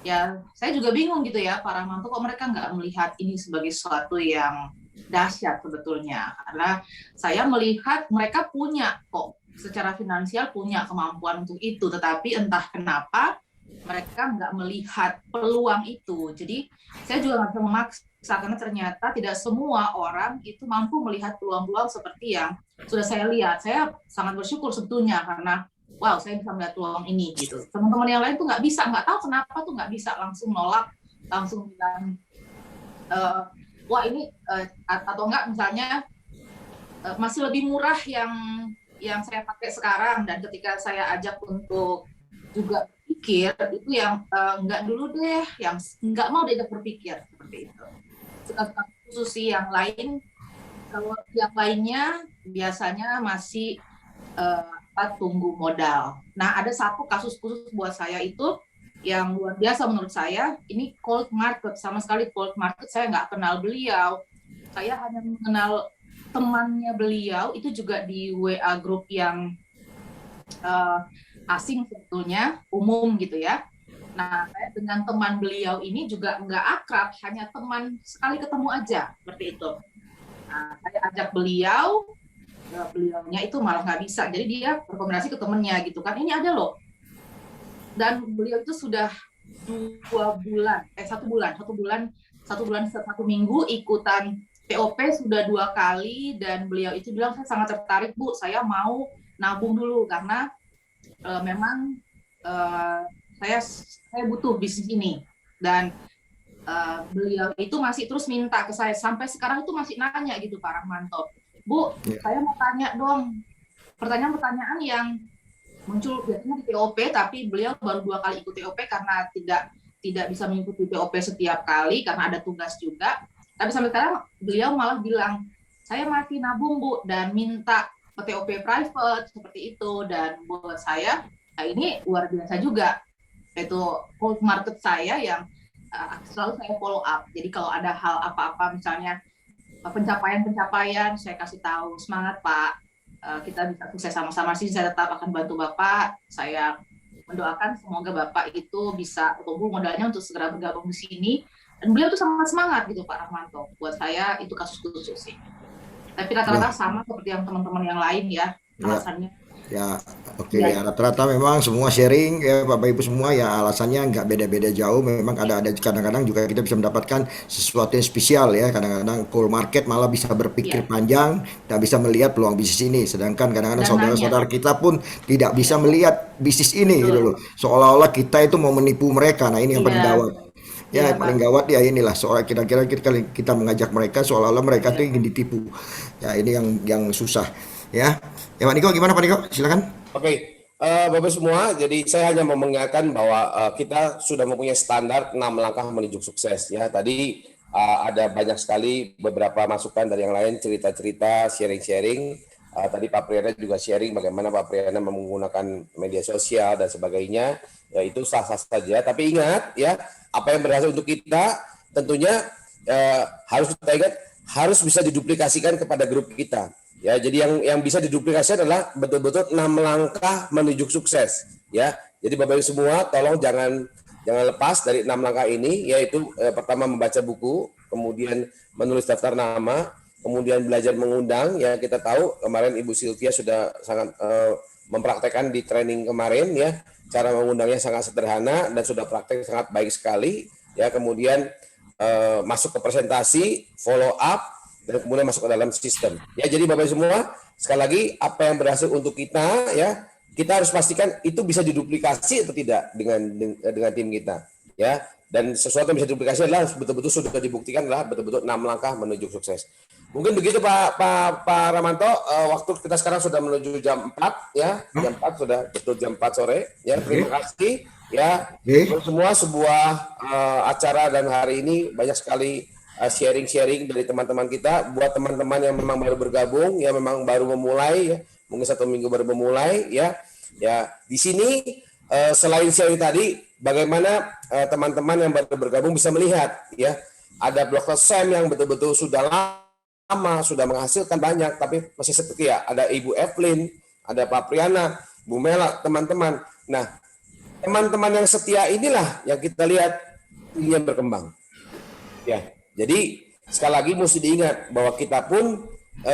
ya saya juga bingung gitu ya, Pak Rahmanto, kok mereka nggak melihat ini sebagai sesuatu yang dahsyat sebetulnya, karena saya melihat mereka punya kok secara finansial punya kemampuan untuk itu, tetapi entah kenapa mereka nggak melihat peluang itu. Jadi saya juga nggak bisa memaksa, karena ternyata tidak semua orang itu mampu melihat peluang-peluang seperti yang sudah saya lihat. Saya sangat bersyukur sebetulnya karena wow, saya bisa melihat peluang ini gitu. Teman-teman yang lain tuh nggak bisa, nggak tahu kenapa tuh nggak bisa, langsung nolak, langsung bilang wah ini atau enggak misalnya masih lebih murah yang saya pakai sekarang, dan ketika saya ajak untuk juga berpikir itu yang enggak dulu deh, yang enggak mau diajak berpikir seperti itu. Khusus yang lain, kalau yang lainnya biasanya masih tunggu modal. Nah, ada satu kasus khusus buat saya itu yang luar biasa menurut saya, ini cold market, sama sekali cold market, saya nggak kenal beliau, saya hanya mengenal temannya beliau, itu juga di WA group yang asing sebetulnya, umum gitu ya. Nah, saya dengan teman beliau ini juga nggak akrab, hanya teman sekali ketemu aja, seperti itu. Nah, saya ajak beliaunya itu malah nggak bisa, jadi dia rekomendasi ke temennya gitu kan, ini ada loh. Dan beliau itu sudah 1 minggu ikutan POP sudah 2 kali, dan beliau itu bilang saya sangat tertarik Bu, saya mau nabung dulu karena memang saya butuh bisnis ini. Dan beliau itu masih terus minta ke saya, sampai sekarang itu masih nanya gitu Pak Rahmanto, Bu, saya mau tanya dong pertanyaan-pertanyaan yang muncul biasanya di TOP, tapi beliau baru 2 kali ikut TOP karena tidak bisa mengikuti TOP setiap kali karena ada tugas juga. Tapi sampai sekarang beliau malah bilang, saya masih nabung Bu, dan minta ke TOP private seperti itu. Dan buat saya, nah ini luar biasa juga. Itu cold market saya yang selalu saya follow up. Jadi kalau ada hal apa-apa, misalnya pencapaian-pencapaian, saya kasih tahu, semangat Pak, kita bisa sukses sama-sama sih, saya tetap akan bantu Bapak, saya mendoakan semoga Bapak itu bisa kumpul modalnya untuk segera bergabung di sini, dan beliau tuh sangat semangat gitu Pak Rahmanto. Buat saya itu kasus khusus sih, tapi rata-rata sama seperti yang teman-teman yang lain ya alasannya. Ya, oke. Ya, rata-rata memang semua sharing ya Bapak Ibu semua ya, alasannya nggak beda-beda jauh. Memang ada kadang-kadang juga kita bisa mendapatkan sesuatu yang spesial ya. Kadang-kadang cold market malah bisa berpikir panjang dan bisa melihat peluang bisnis ini. Sedangkan kadang-kadang saudara-saudara kita pun tidak bisa melihat bisnis ini gitu loh. Seolah-olah kita itu mau menipu mereka. Nah, ini yang paling gawat. Ya, paling gawat ya inilah, soal kira-kira kita mengajak mereka seolah-olah mereka itu ingin ditipu. Ya, ini yang susah. Ya Pak Niko, gimana Pak Niko? Silakan. Oke, Bapak semua, jadi saya hanya mau mengingatkan bahwa kita sudah mempunyai standar 6 langkah menuju sukses. Ya, tadi ada banyak sekali beberapa masukan dari yang lain, cerita-cerita, sharing-sharing. Tadi Pak Priyana juga sharing bagaimana Pak Priyana menggunakan media sosial dan sebagainya. Ya, itu sah-sah saja. Tapi ingat ya, apa yang berhasil untuk kita tentunya harus kita ingat harus bisa diduplikasikan kepada grup kita. Ya, jadi yang bisa diduplikasi adalah betul-betul 6 langkah menuju sukses. Ya, jadi Bapak Ibu semua, tolong jangan lepas dari 6 langkah ini, yaitu pertama membaca buku, kemudian menulis daftar nama, kemudian belajar mengundang. Ya, kita tahu kemarin Ibu Sylvia sudah sangat mempraktekkan di training kemarin, ya, cara mengundangnya sangat sederhana dan sudah praktek sangat baik sekali. Ya, kemudian masuk ke presentasi, follow up, dan kemudian masuk ke dalam sistem. Ya, jadi Bapak semua, sekali lagi apa yang berhasil untuk kita, ya, kita harus pastikan itu bisa diduplikasi atau tidak dengan tim kita, ya. Dan sesuatu yang bisa diduplikasi adalah betul-betul sudah dibuktikan adalah betul-betul 6 langkah menuju sukses. Mungkin begitu Pak Ramanto, waktu kita sekarang sudah menuju jam 4, ya. Jam 4 sudah betul jam 4 sore, ya. Terima kasih, ya. Semua sebuah acara dan hari ini banyak sekali sharing-sharing dari teman-teman kita. Buat teman-teman yang memang baru bergabung, yang memang baru memulai, ya, mungkin 1 minggu baru memulai, ya di sini selain sharing tadi, bagaimana teman-teman yang baru bergabung bisa melihat, ya, ada Dr. Sam yang betul-betul sudah lama, sudah menghasilkan banyak, tapi masih setia. Ada Ibu Evelyn, ada Pak Priana, Bu Mela, teman-teman. Nah, teman-teman yang setia inilah yang kita lihat ini yang berkembang, ya. Jadi sekali lagi mesti diingat bahwa kita pun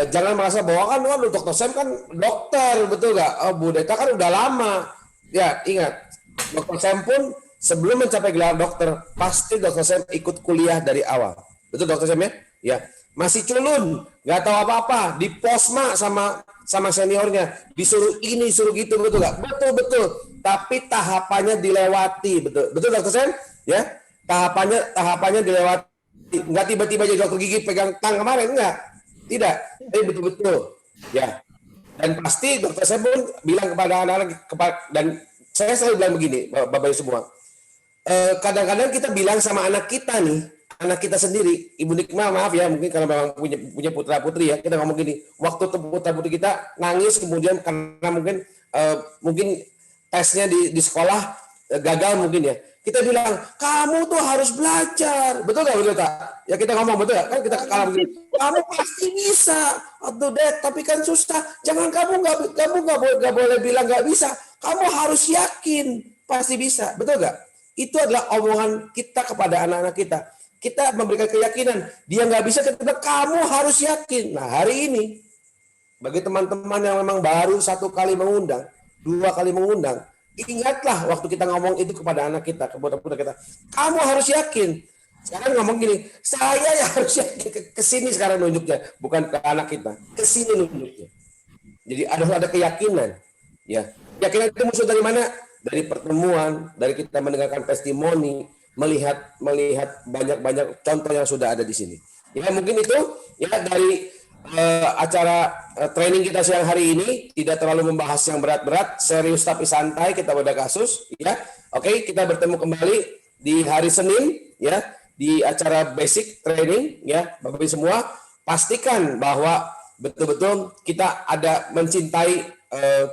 jangan merasa bahwa kan Dr. Sam kan dokter, betul nggak? Oh, Bu Deta kan udah lama. Ya, ingat, Dr. Sam pun sebelum mencapai gelar dokter, pasti Dr. Sam ikut kuliah dari awal. Betul Dr. Sam, ya? Ya, masih culun, nggak tahu apa-apa, di posma sama seniornya, disuruh ini, suruh gitu, betul nggak? Betul. Tapi tahapannya dilewati, betul Dr. Sam, ya? Tahapannya dilewati. Nggak tiba-tiba jadi dokter gigi pegang tang kemarin, enggak, tidak, tapi betul-betul, ya. Dan pasti dokter saya pun bilang kepada anak-anak, dan saya selalu bilang begini, Bapak Ibu semua, kadang-kadang kita bilang sama anak kita nih, anak kita sendiri, Ibu Nikma, maaf ya, mungkin kalau memang punya putra putri, ya, kita ngomong gini, waktu putra putri kita nangis, kemudian karena mungkin tesnya di sekolah gagal mungkin, ya, kita bilang, kamu tuh harus belajar. Betul nggak, betul tak? Ya kita ngomong, betul nggak? Kan kita kalah begini. Kamu pasti bisa. Aduh, Dad, tapi kan susah. Jangan kamu nggak boleh bilang nggak bisa. Kamu harus yakin pasti bisa. Betul nggak? Itu adalah omongan kita kepada anak-anak kita. Kita memberikan keyakinan. Dia nggak bisa, kamu harus yakin. Nah, hari ini, bagi teman-teman yang memang baru 1 kali mengundang, 2 kali mengundang, ingatlah waktu kita ngomong itu kepada anak kita, kepada putra kita, kamu harus yakin. Sekarang ngomong gini, saya yang harus yakin, ke sini sekarang nunjuknya, bukan ke anak kita, ke sini nunjuknya. Jadi ada keyakinan, ya. Keyakinan itu muncul dari mana? Dari pertemuan, dari kita mendengarkan testimoni, melihat banyak contoh yang sudah ada di sini. Ya, mungkin itu ya dari acara training kita siang hari ini, tidak terlalu membahas yang berat-berat, serius tapi santai, kita pada kasus, ya. Oke, kita bertemu kembali di hari Senin, ya, di acara basic training, ya. Bapak Ibu semua, pastikan bahwa betul-betul kita ada mencintai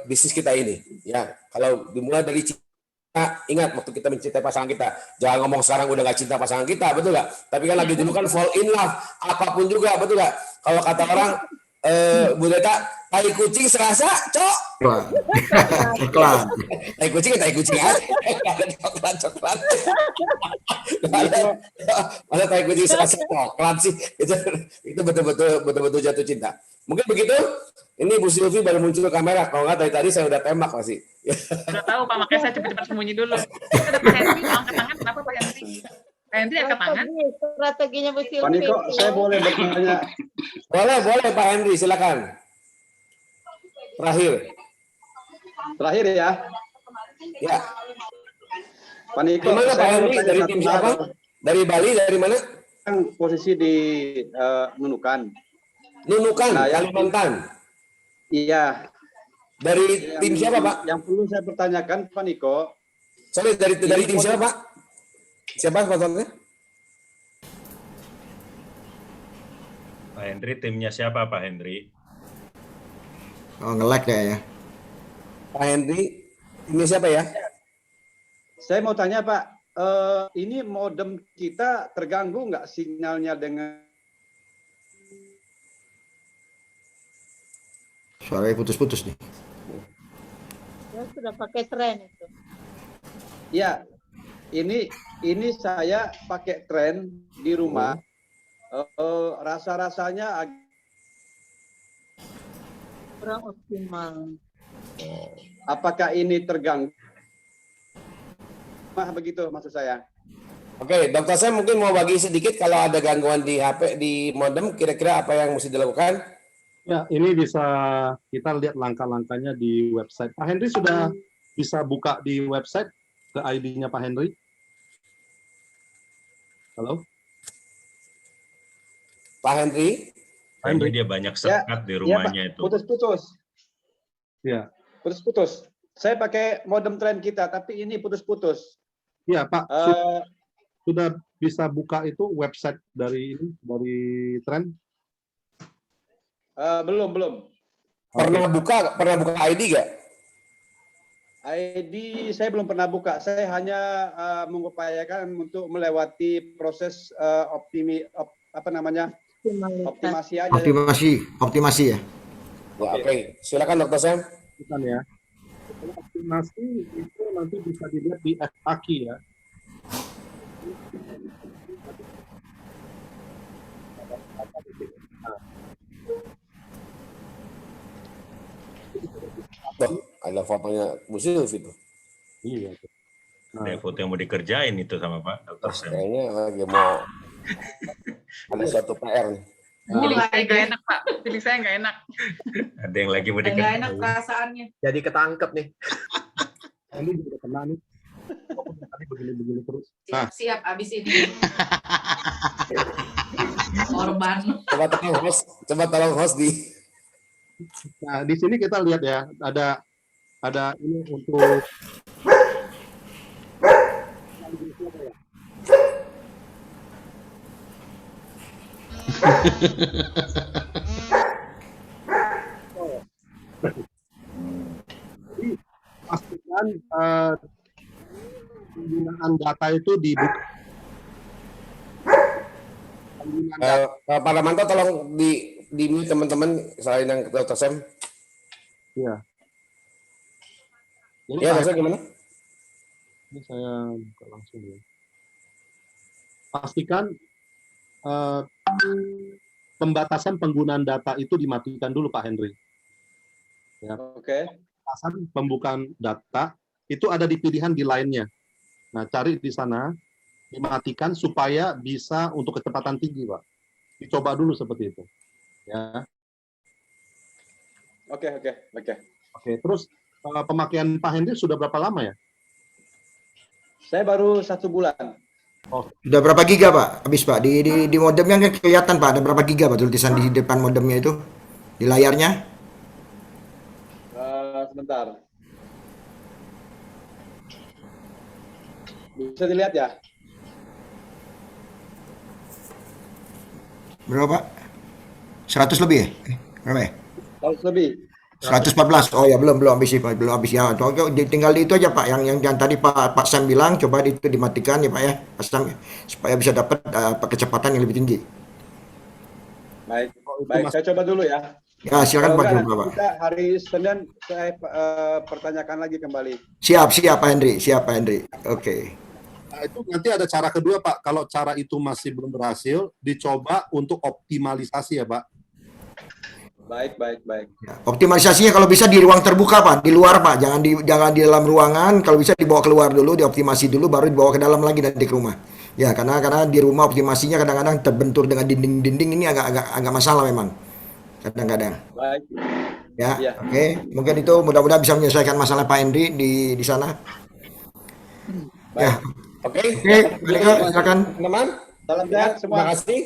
bisnis kita ini, ya. Kalau dimulai dari cinta, ingat waktu kita mencintai pasangan kita, jangan ngomong sekarang udah gak cinta pasangan kita, betul gak? Tapi kan lagi dulu kan fall in love, apapun juga, betul gak? Kalau kata orang, Bu Deta, tai kucing serasa, cok. Coklat. Tai kucing aja. Coklat. Masa tai kucing serasa coklat sih? Itu betul-betul jatuh cinta. Mungkin begitu. Ini Bu Sylvie baru muncul ke kamera. Kalau nggak tadi saya udah tembak masih. Udah tahu Pak, makanya saya cepat-cepat sembunyi dulu. Ada Pak Henry mau angkat tangan, kenapa Pak Henry? Pak Henry angkat tangan. Strateginya Bu Sylvie. Pak Niko, saya boleh bertanya. Boleh Pak Henry, silakan. Terakhir ya. Ya. Pak Niko, Dari mana Pak Henry? Dari tim siapa? Dari Bali, dari mana? Kan posisi di Nunukan. Nunukan, Nah, Kalimantan. Iya. Dari tim siapa, Pak? Yang perlu saya pertanyakan, Pak Niko. Sorry, dari tim siapa, Pak? Siapa sponsornya? Pak Henry, timnya siapa Pak Henry? Oh, nge-lag kayaknya. Pak Henry, timnya siapa ya? Saya mau tanya, Pak. ini modem kita terganggu nggak sinyalnya dengan Suaranya putus-putus nih. Ya sudah pakai tren itu. ya ini saya pakai tren di rumah. Rasa-rasanya Kurang optimal. apakah ini terganggu? Begitu maksud saya. Oke, Dokter Sam mungkin mau bagi sedikit kalau ada gangguan di HP, di modem, kira-kira apa yang mesti dilakukan? Ya, ini bisa kita lihat langkah-langkahnya di website. Pak Henry sudah bisa buka di website ke ID-nya Pak Henry? Halo? Pak Henry? Kayaknya dia banyak sekat di rumahnya itu. Putus-putus. Ya. Putus-putus. Saya pakai modem tren kita, tapi ini putus-putus. Ya, Pak. Sudah bisa buka itu website dari tren? Belum. Pernah buka ID nggak? ID saya belum pernah buka. Saya hanya mengupayakan untuk melewati proses optimasi aja. Optimasi ya. Oke. Silakan Dokter Sam. Bukan ya. Setelah optimasi itu nanti bisa dilihat di FAQ ya. Ada fotonya Bu Sylvie itu. Iya. Ada foto yang mau dikerjain itu sama Pak Dokter Sam. Kayaknya lagi mau ada suatu PR nih. Pilih saya nggak enak, Pak. Pilih saya nggak enak. Ada yang lagi mau Nggak dikerjain. enak perasaannya. Jadi ketangkep nih. Ini juga kena nih. Tadi begini terus. Siap abis ini. Korban. Coba tolong host di. Nah, di sini kita lihat ya, ada ini untuk jadi pastikan penggunaan data itu dibuka. Pak Ramanto tolong di mute teman-teman selain yang Dokter Sam. Iya. Ya, maksudnya gimana? Ini saya buka langsung ya. Pastikan pembatasan penggunaan data itu dimatikan dulu Pak Henry. Ya. Oke. Pembatasan pembukaan data itu ada di pilihan di lainnya. Nah, cari di sana, dimatikan supaya bisa untuk kecepatan tinggi, Pak. Dicoba dulu seperti itu. Ya. Oke, terus pemakaian Pak Henry sudah berapa lama ya? Saya baru 1 bulan. Oh. Sudah berapa giga Pak? Habis Pak di modemnya kan kelihatan Pak, ada berapa giga Pak tulisan di depan modemnya itu di layarnya? Sebentar. Bisa dilihat ya? Berapa Pak? 100 lebih ya? Berapa ya? 100 lebih. 114. Oh ya belum habis Pak, belum habis ya. Tinggal itu aja Pak yang tadi Pak Sam bilang coba itu dimatikan ya Pak ya, Pak Sam, supaya bisa dapat kecepatan yang lebih tinggi. Baik, saya coba dulu ya. Ya silakan Pak. Kita hari Senin saya pertanyakan lagi kembali. Siap Pak Henry, Oke. Nah, itu nanti ada cara kedua Pak. Kalau cara itu masih belum berhasil, dicoba untuk optimalisasi ya Pak. Baik. Ya, optimalisasinya kalau bisa di ruang terbuka Pak, di luar Pak, jangan di dalam ruangan. Kalau bisa dibawa keluar dulu, dioptimasi dulu, baru dibawa ke dalam lagi nanti ke rumah. Ya karena di rumah optimasinya kadang-kadang terbentur dengan dinding-dinding ini agak masalah memang. Kadang-kadang. Baik. Ya, oke. Mungkin itu mudah-mudahan bisa menyelesaikan masalah Pak Henry di sana. Baik. Ya. Oke, silakan. Teman-teman. Salam sehat semua. Terima kasih.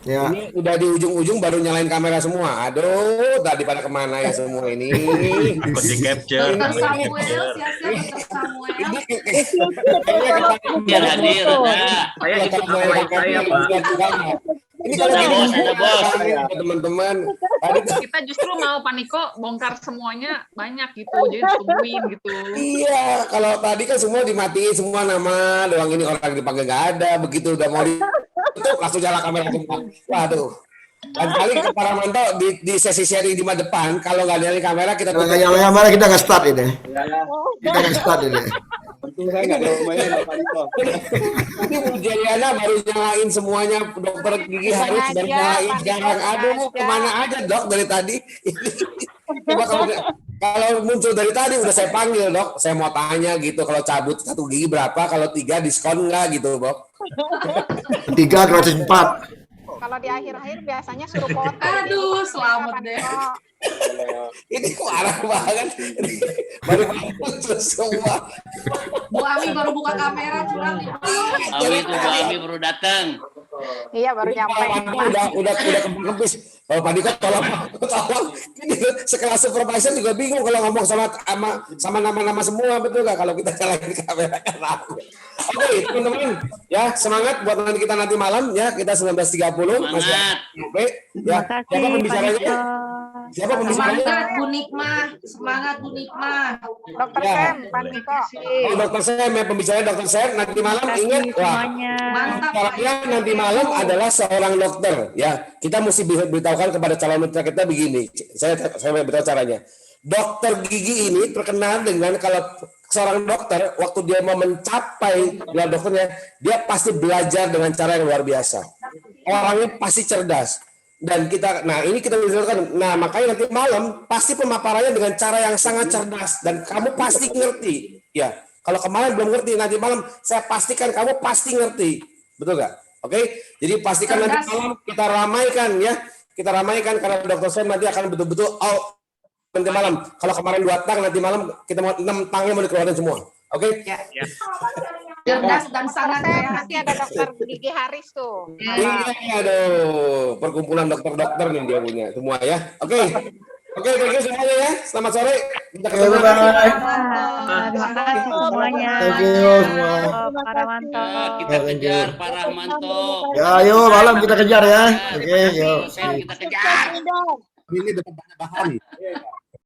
Ya. Ini udah di ujung-ujung baru nyalain kamera semua. Aduh, tadi pada kemana ya semua ini? Pas di capture. Biar hadir. Saya ikut saya Pak. Ini kalau Ada bos, ada bos. teman-teman. Tadi Kita justru mau Pak Niko bongkar semuanya banyak gitu, jadi tungguin gitu. iya, kalau tadi kan semua dimatiin semua nama doang, ini orang dipanggil nggak ada, begitu udah mau itu langsung nyala kamera semua. Waduh. Dan kali Pak Ramanto di sesi sharing di depan, kalau nggak nyalain kamera kita Kalau nggak nyalain kamera kita nggak start ini. Kita nggak start ini. Untung saya nggak ada lumayan Pak Niko. Ini Bu Jeliana baru nyalain semuanya, dokter gigi Haris baru nyalain sekarang. Aduh, kemana aja dok dari tadi? Coba kalau muncul dari tadi udah saya panggil dok, saya mau tanya gitu, kalau cabut 1 gigi berapa, kalau 3 diskon nggak gitu dok? 3 gratis 4. Kalau di akhir-akhir biasanya suruh foto. Aduh, selamat deh. Ini parah banget. Baru muncul semua. Bu Ami baru buka kamera curang nih. Ami tuh Bu Ami baru datang. Iya, baru nyampe. Udah kempis. Oh, Pak Niko tolong. Ini sekelas supervisor juga bingung kalau ngomong sama nama-nama semua, betul nggak kalau kita nyalain kamera kan. Oke, teman-teman, ya semangat buat nanti kita nanti malam ya, kita 19.30 masih sampai ya. Siapa pembicaranya? Siapa pembicaranya? Semangat Bu Nikmah, semangat Bu Nikmah. Dokter Ya. Sam, Pak Niko. Oh, Dokter Sam, ya pembicaranya Dokter Sam nanti malam ingat wah. Mantap. Caranya nanti malam adalah seorang dokter ya. Kita mesti beritahukan kepada calon mitra kita begini. Saya beritahu caranya. Dokter gigi ini terkenal dengan kalau seorang dokter waktu dia mau mencapai gelar dokternya, dia pasti belajar dengan cara yang luar biasa. Orangnya pasti cerdas. Dan kita, nah ini kita bicarakan. Nah makanya nanti malam pasti pemaparannya dengan cara yang sangat cerdas dan kamu pasti ngerti. Ya, kalau kemarin belum ngerti, nanti malam saya pastikan kamu pasti ngerti, betul nggak? Oke, jadi pastikan nanti malam kita ramaikan ya, kita ramaikan karena dokter saya nanti akan betul-betul nanti malam. Kalau kemarin 2 tang, nanti malam kita mau 6 tangnya mau dikeluarin semua. Oke? Ya. Cerdas dan sangat Nanti ada dokter gigi Haris tuh. Iya, aduh, perkumpulan dokter-dokter nih dia punya semua ya. Oke. Oke, thank you semuanya ya. Selamat sore. Kita ketemu. Terima kasih semuanya. Thank you semua. Pak Ramanto. Kita kejar Pak Rahmanto. Ya, ayo malam kita kejar ya. Oke, yuk. Kita kejar. Ini dapat banyak bahan.